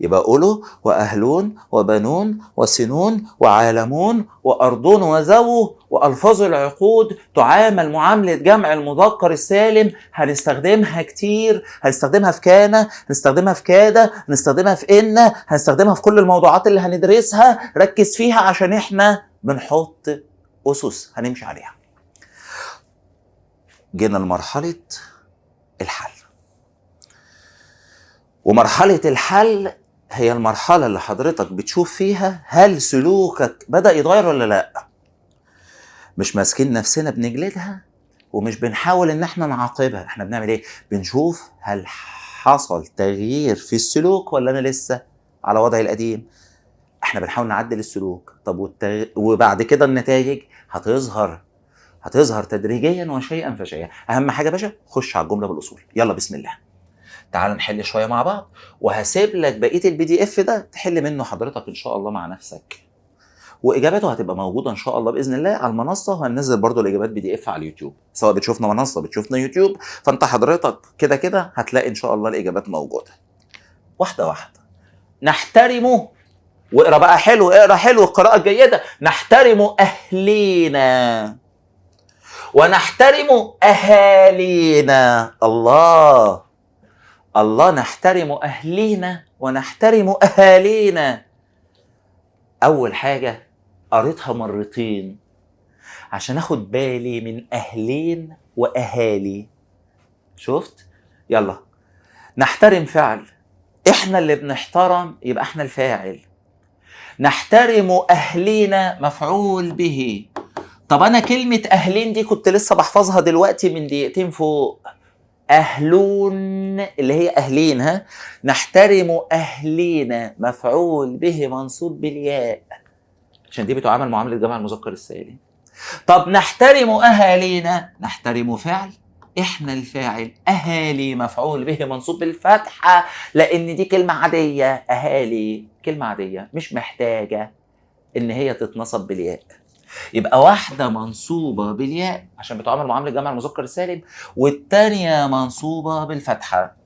يبقى قولوا وأهلون وبنون وسنون وعالمون وأرضون وذو. وألفاظ العقود تعامل معاملة جمع المذكر السالم. هنستخدمها كتير، هنستخدمها في كان، هنستخدمها في كاد، هنستخدمها في إن، هنستخدمها في كل الموضوعات اللي هندرسها. ركز فيها عشان إحنا بنحط أسس هنمشي عليها. جينا لمرحلة الحل. ومرحلة الحل هي المرحلة اللي حضرتك بتشوف فيها هل سلوكك بدأ يتغير ولا لا. مش ماسكين نفسنا بنجلدها ومش بنحاول ان احنا نعاقبها. احنا بنعمل ايه؟ بنشوف هل حصل تغيير في السلوك ولا انا لسه على وضعي القديم. احنا بنحاول نعدل السلوك. طب وبعد كده النتائج هتظهر تدريجيا وشيئا فشيئا. اهم حاجه يا باشا خش على الجمله بالاصول. يلا بسم الله، تعال نحل شويه مع بعض، وهسيب لك بقيه الPDF ده تحل منه حضرتك ان شاء الله مع نفسك، واجاباته هتبقى موجوده ان شاء الله باذن الله على المنصه، وهننزل برضو الاجابات PDF على اليوتيوب. سواء بتشوفنا منصه بتشوفنا يوتيوب، فانت حضرتك كده كده هتلاقي ان شاء الله الاجابات موجوده. واحده واحده نحترمه. واقرا بقى حلو، اقرا حلو القراءه الجيده. نحترم اهلينا ونحترم اهالينا. الله الله، نحترم اهلينا ونحترم اهالينا. اول حاجه قريتها مرتين عشان اخد بالي من اهلين واهالي. شفت؟ يلا، نحترم فعل، احنا اللي بنحترم يبقى احنا الفاعل. نحترم اهلينا مفعول به. طب انا كلمة اهلين دي كنت لسه بحفظها دلوقتي من دقيقتين فوق. اهلون اللي هي اهلين. ها، نحترم اهلينا مفعول به منصوب بالياء عشان دي بتعامل معاملة جمع المذكر السالم. طب نحترم اهالينا، نحترم فعل، احنا الفاعل، اهالي مفعول به منصوب بالفتحة لان دي كلمة عادية. اهالي كلمة عادية مش محتاجة ان هي تتنصب بالياء. يبقى واحدة منصوبة بالياء عشان بتعامل معاملة جمع المذكر السالم، والتانية منصوبة بالفتحة.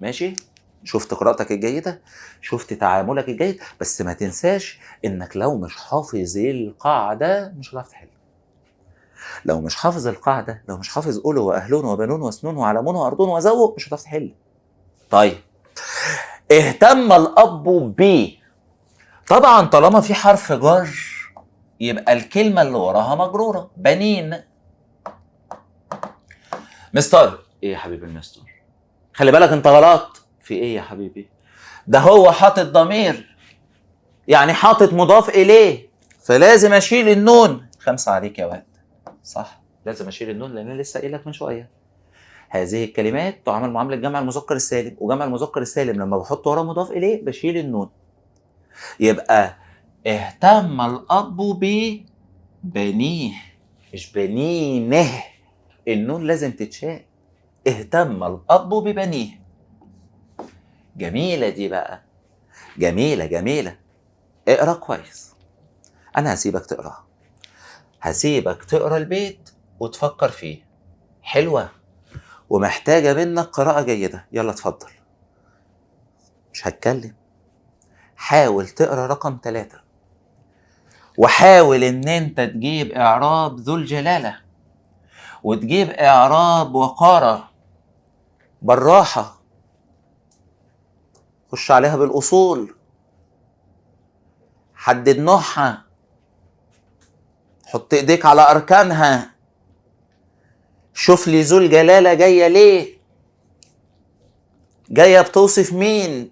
ماشي؟ شفت قراءتك الجيدة، شفت تعاملك الجيد، بس ما تنساش انك لو مش حافظ القاعدة مش هتعرف تحل. لو مش حافظ القاعدة، لو مش حافظ أولو وأهلون وبنون وسنون وعلمون وأرضون وزوج، مش هتعرف تحل. طيب، اهتم الأب ب. طبعا طالما في حرف جر يبقى الكلمة اللي وراها مجرورة. بنين. مستر. ايه يا حبيبي المستر؟ خلي بالك انت غلط في ايه يا حبيبي؟ ده هو حاطط ضمير، يعني حاطط مضاف اليه، فلازم اشيل النون. 5 عليك يا واد. صح، لازم اشيل النون لان انا لسه قايل لك من شويه. هذه الكلمات تعامل معامله جمع المذكر السالم، وجمع المذكر السالم لما بحط وراه مضاف اليه بشيل النون. يبقى اهتم الاب ببنيه مش بنينه، النون لازم تتشال. اهتم الاب ببنيه. جميله دي بقى، جميله جميله. اقرا كويس، انا هسيبك تقرا، هسيبك تقرا البيت وتفكر فيه. حلوه ومحتاجه منك قراءه جيده. يلا اتفضل، مش هتكلم. حاول تقرا رقم 3 وحاول ان انت تجيب اعراب ذو الجلاله وتجيب اعراب وقاره بالراحه. خش عليها بالاصول، حدد نوعها، حط ايديك على اركانها، شوف لي ذو الجلاله جايه ليه، جايه بتوصف مين.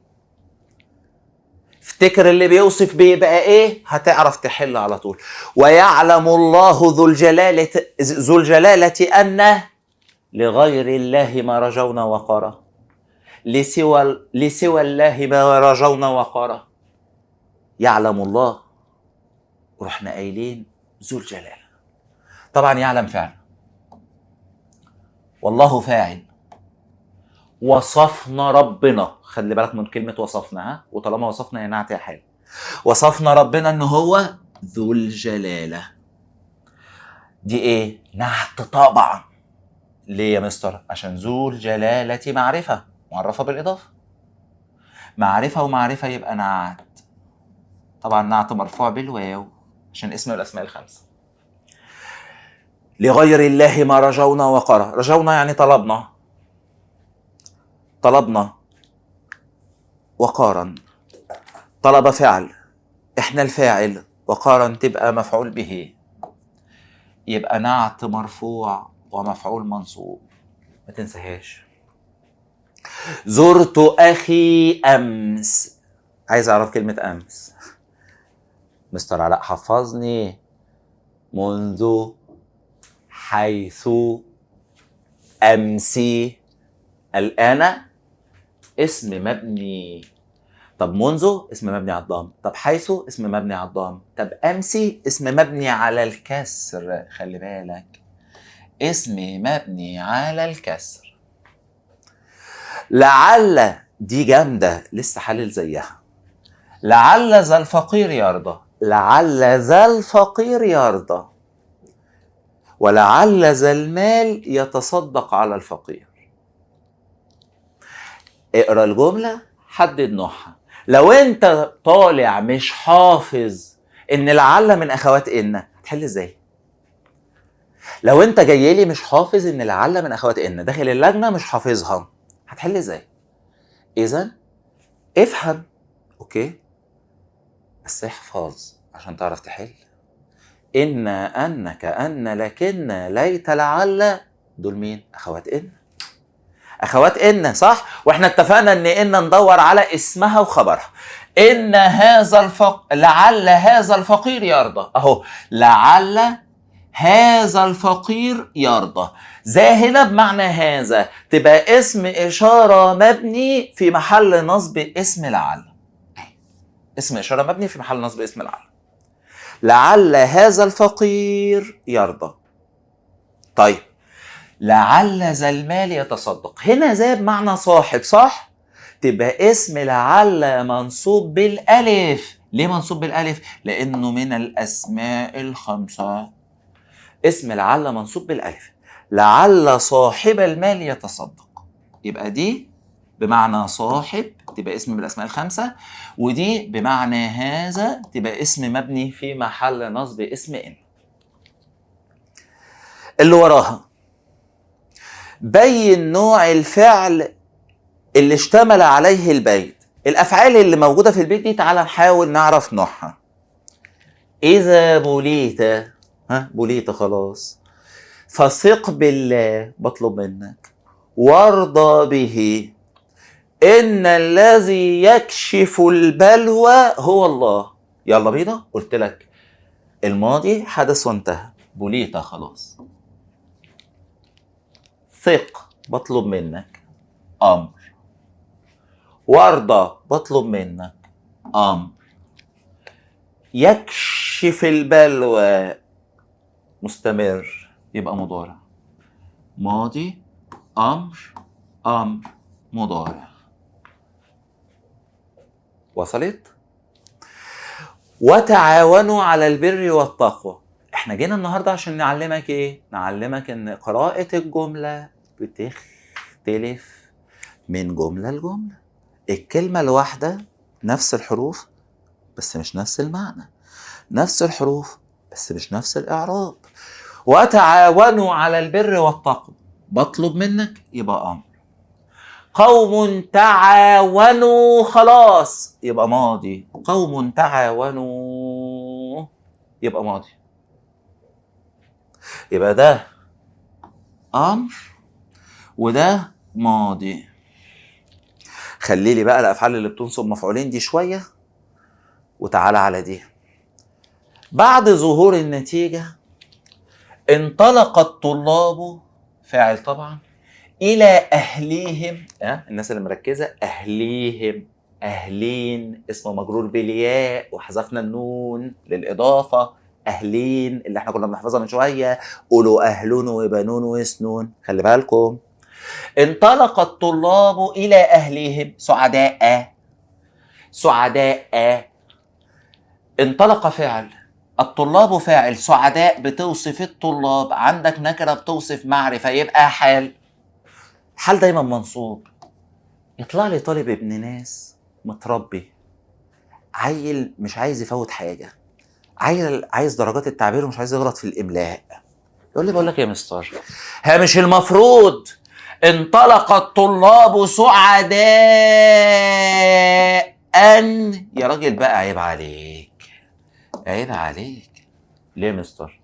افتكر اللي بيوصف بيبقى ايه، هتعرف تحل على طول. ويعلم الله ذو الجلالة أن لغير الله ما رجونا وقارا، لسوى الله ما رجونا وقارا. يعلم الله، ورحنا قايلين ذو الجلالة. طبعا يعلم فعل، والله فاعل. وصفنا ربنا، خلي بالك من كلمة وصفنا. ها، وطالما وصفنا ينعت يا حال. وصفنا ربنا ان هو ذو الجلالة. دي ايه؟ نعت طبعا. ليه يا مستر؟ عشان ذو الجلالة معرفة معرفة بالإضافة. معرفة ومعرفة يبقى نعت. طبعا نعت مرفوع بالواو عشان اسم الأسماء الخمسة. لغير الله ما رجونا وقرا. رجونا يعني طلبنا، طلبنا. وقارا طلب فعل، احنا الفاعل، وقارا تبقى مفعول به، يبقى نعت مرفوع ومفعول منصوب. ما تنساهاش. زرت أخي أمس. عايز أعرف كلمة أمس. مستر علاء حفظني. منذ، حيث، أمسي، الآن. اسم مبني. طب منذ اسم مبني على الضم، طب حيث اسم مبني على الضم، طب أمسي اسم مبني على الكسر. خلي بالك، اسم مبني على الكسر. لعل دي جامدة، لسه حلل زيها. لعل ذا الفقير يرضى. لعل ذا الفقير يرضى. ولعل ذا المال يتصدق على الفقير. اقرا الجملة، حدد نوعها. لو انت طالع مش حافظ ان لعل من اخوات ان، هتحل ازاي؟ لو انت جاي لي مش حافظ ان لعل من اخوات ان، داخل اللجنة مش حافظها، هتحل ازاي؟ اذا افهم، اوكي، بس احفظ عشان تعرف تحل. ان، انك، ان، لكن، ليت، لعل، دول مين؟ اخوات ان. اخوات ان، صح؟ واحنا اتفقنا ان ندور على اسمها وخبرها. ان هذا لعل هذا الفقير يرضى، اهو لعل هذا الفقير يرضى. ذا هنا بمعنى هذا، تبقى اسم اشاره مبني في محل نصب اسم لعل. اسم اشاره مبني في محل نصب اسم لعل. لعل هذا الفقير يرضى. طيب، لعل ذا المال يتصدق. هنا ذا بمعنى صاحب، صح؟ تبقى اسم لعل منصوب بالالف. ليه منصوب بالالف؟ لانه من الاسماء الخمسه. اسم لعل منصوب بالالف. لعل صاحب المال يتصدق، يبقى دي بمعنى صاحب، تبقى اسم من الاسماء الخمسه. ودي بمعنى هذا، تبقى اسم مبني في محل نصب اسم ان. اللي وراها، بين نوع الفعل اللي اشتمل عليه البيت. الافعال اللي موجوده في البيت دي تعال نحاول نعرف نوعها. اذا بليت، بليت خلاص. فثق بالله، بطلب منك. وارضى به. ان الذي يكشف البلوى هو الله. يلا بينا، قلت لك الماضي حدث وانتهى. بليت خلاص. ثق، بطلب منك، امر. وارضى، بطلب منك، امر. يكشف البلوى، مستمر، يبقى مضارع. ماضي، امر، امر، مضارع. وصلت؟ وتعاونوا على البر والتقوى. احنا جينا النهارده عشان نعلمك ايه؟ نعلمك ان قراءة الجملة بتختلف من جملة لجملة. الكلمة الواحدة نفس الحروف بس مش نفس المعنى، نفس الحروف بس مش نفس الإعراب. وتعاونوا على البر والتقوى، بطلب منك يبقى أمر. قوم تعاونوا خلاص يبقى ماضي. قوم تعاونوا يبقى ماضي. يبقى ده أمر وده ماضي. خلي لي بقى الأفعال اللي بتنصب مفعولين دي شوية وتعالى على دي. بعد ظهور النتيجة انطلق الطلاب، فاعل طبعا، إلى أهليهم. الناس اللي مركزة، أهليهم، أهلين اسمه مجرور بالياء وحذفنا النون للإضافة. أهلين اللي احنا كنا بنحفظها من شوية، قولوا أهلون وبنون وسنون، خلي بالكم. انطلق الطلاب إلى أهليهم سعداء. سعداء. انطلق فعل، الطلاب فاعل، سعداء بتوصف الطلاب، عندك نكرة بتوصف معرفة، يبقى حال. حال دايما منصوب. يطلع لي طالب ابن ناس متربي، عيل مش عايز يفوت حاجة، عيل عايز درجات التعبير ومش عايز يغلط في الإملاء. يقول لي بقول لك يا مستر، مش المفروض انطلق الطلاب سعداء يا راجل بقى، عيب عليك، عيب عليك. ليه يا مستر؟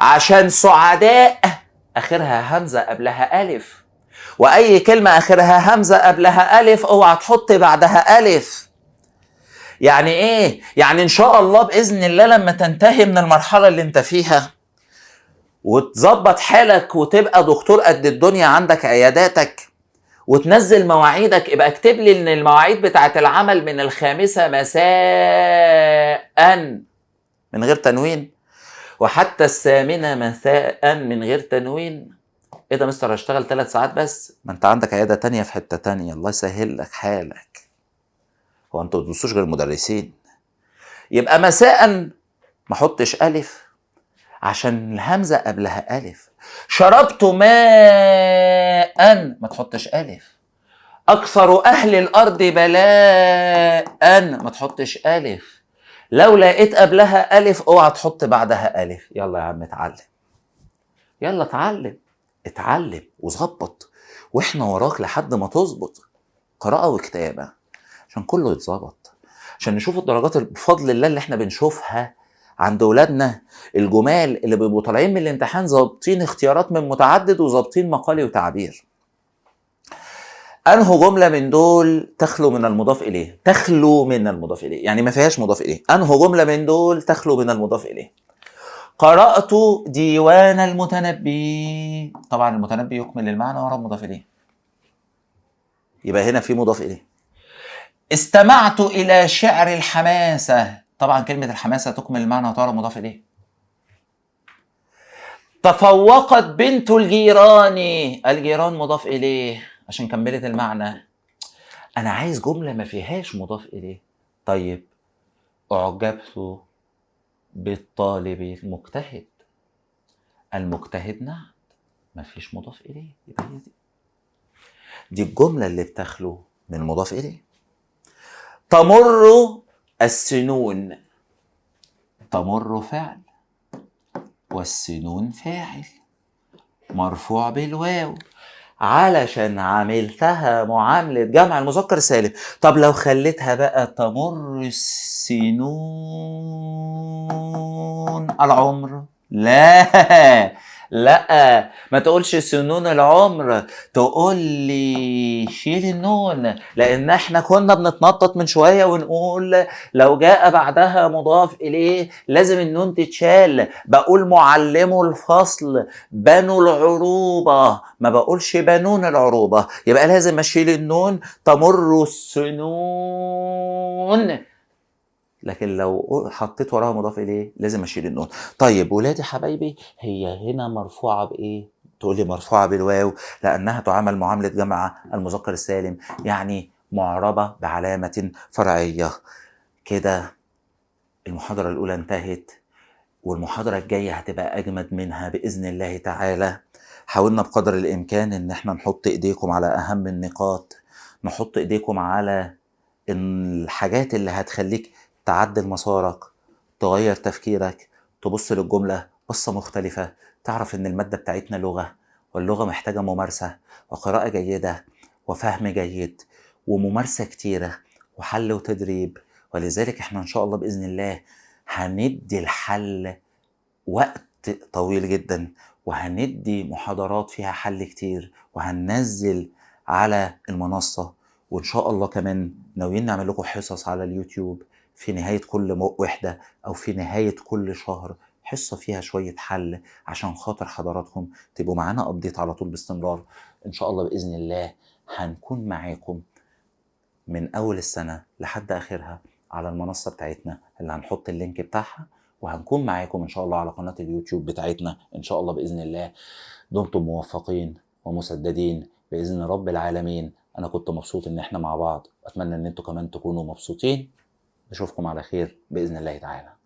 عشان سعداء اخرها همزة قبلها ألف، واي كلمة اخرها همزة قبلها الف اوعى تحط بعدها الف. يعني ايه؟ يعني ان شاء الله باذن الله لما تنتهي من المرحلة اللي انت فيها وتظبط حالك وتبقى دكتور قد الدنيا، عندك عياداتك وتنزل مواعيدك، ابقى اكتب لي ان المواعيد بتاعت العمل من 5 مساء من غير تنوين، وحتى 8 مساء من غير تنوين. ايه ده مستر هشتغل 3 ساعات بس؟ ما انت عندك عيادة تانية في حتة تانية، الله يسهل لك حالك. هو انتوا بتدوسوش غير مدرسين؟ يبقى مساء ما حطش الف عشان الهمزة قبلها الف. شربت ماء ما تحطش الف. اكثر اهل الارض بلاء ما تحطش الف. لو لقيت قبلها الف اوعى تحط بعدها الف. يلا يا عم اتعلم، يلا اتعلم وظبط، واحنا وراك لحد ما تظبط قراءة وكتابة عشان كله يتظبط، عشان نشوف الدرجات بفضل الله اللي احنا بنشوفها عند ولادنا الجمال اللي بيبقوا طالعين من الامتحان ظابطين اختيارات من متعدد وظابطين مقالي وتعبير. انه جملة من دول تخلو من المضاف اليه؟ تخلو من المضاف اليه يعني ما فيهاش مضاف اليه. انه جملة من دول تخلو من المضاف اليه؟ قرأت ديوان المتنبي، طبعا المتنبي يكمل المعنى ورا المضاف اليه، يبقى هنا في مضاف اليه. استمعت الى شعر الحماسة، طبعا كلمة الحماسة تكمل المعنى وتعرف مضاف اليه. تفوقت بنت الجيران، الجيران مضاف اليه عشان كملت المعنى. انا عايز جملة ما فيهاش مضاف اليه. طيب اعجبت بالطالب المجتهد، المجتهد نعت ما فيش مضاف اليه، يبقى هي دي الجملة اللي بتخلو من مضاف اليه. تمر السنون، تمر فعل والسنون فاعل مرفوع بالواو علشان عملتها معاملة جمع المذكر السالم. طب لو خليتها بقى تمر السنون العمر، لا لا ما تقولش سنون العمر، تقول لي شيل النون، لان احنا كنا بنتنطط من شوية ونقول لو جاء بعدها مضاف اليه لازم النون تتشال. بقول معلمو الفصل بنو العروبة، ما بقولش بنون العروبة، يبقى لازم اشيل النون. تمر السنون، لكن لو حطيت وراها مضاف اليه لازم اشيل النون. طيب ولادي حبايبي هي هنا مرفوعه بايه؟ تقول لي مرفوعه بالواو لانها تعامل معامله جمع المذكر السالم، يعني معربه بعلامه فرعيه. كده المحاضره الاولى انتهت، والمحاضره الجايه هتبقى اجمد منها باذن الله تعالى. حاولنا بقدر الامكان ان احنا نحط ايديكم على اهم النقاط، نحط ايديكم على الحاجات اللي هتخليك تعدل مسارك، تغير تفكيرك، تبص للجملة بصة مختلفة، تعرف ان المادة بتاعتنا لغة، واللغة محتاجة ممارسة وقراءة جيدة وفهم جيد وممارسة كتيرة وحل وتدريب. ولذلك احنا ان شاء الله بإذن الله هندي الحل وقت طويل جدا، وهندي محاضرات فيها حل كتير، وهننزل على المنصة، وإن شاء الله كمان ناويين نعمل لكم حصص على اليوتيوب في نهاية كل وحدة أو في نهاية كل شهر، حصة فيها شوية حل عشان خاطر حضراتكم تبقوا معانا أبديت على طول باستمرار. إن شاء الله بإذن الله هنكون معاكم من أول السنة لحد آخرها على المنصة بتاعتنا اللي هنحط اللينك بتاعها، وهنكون معاكم إن شاء الله على قناة اليوتيوب بتاعتنا إن شاء الله بإذن الله. دمتم موفقين ومسددين بإذن رب العالمين. أنا كنت مبسوط إن إحنا مع بعض، أتمنى إن أنتوا كمان تكونوا مبسوطين. نشوفكم على خير بإذن الله تعالى.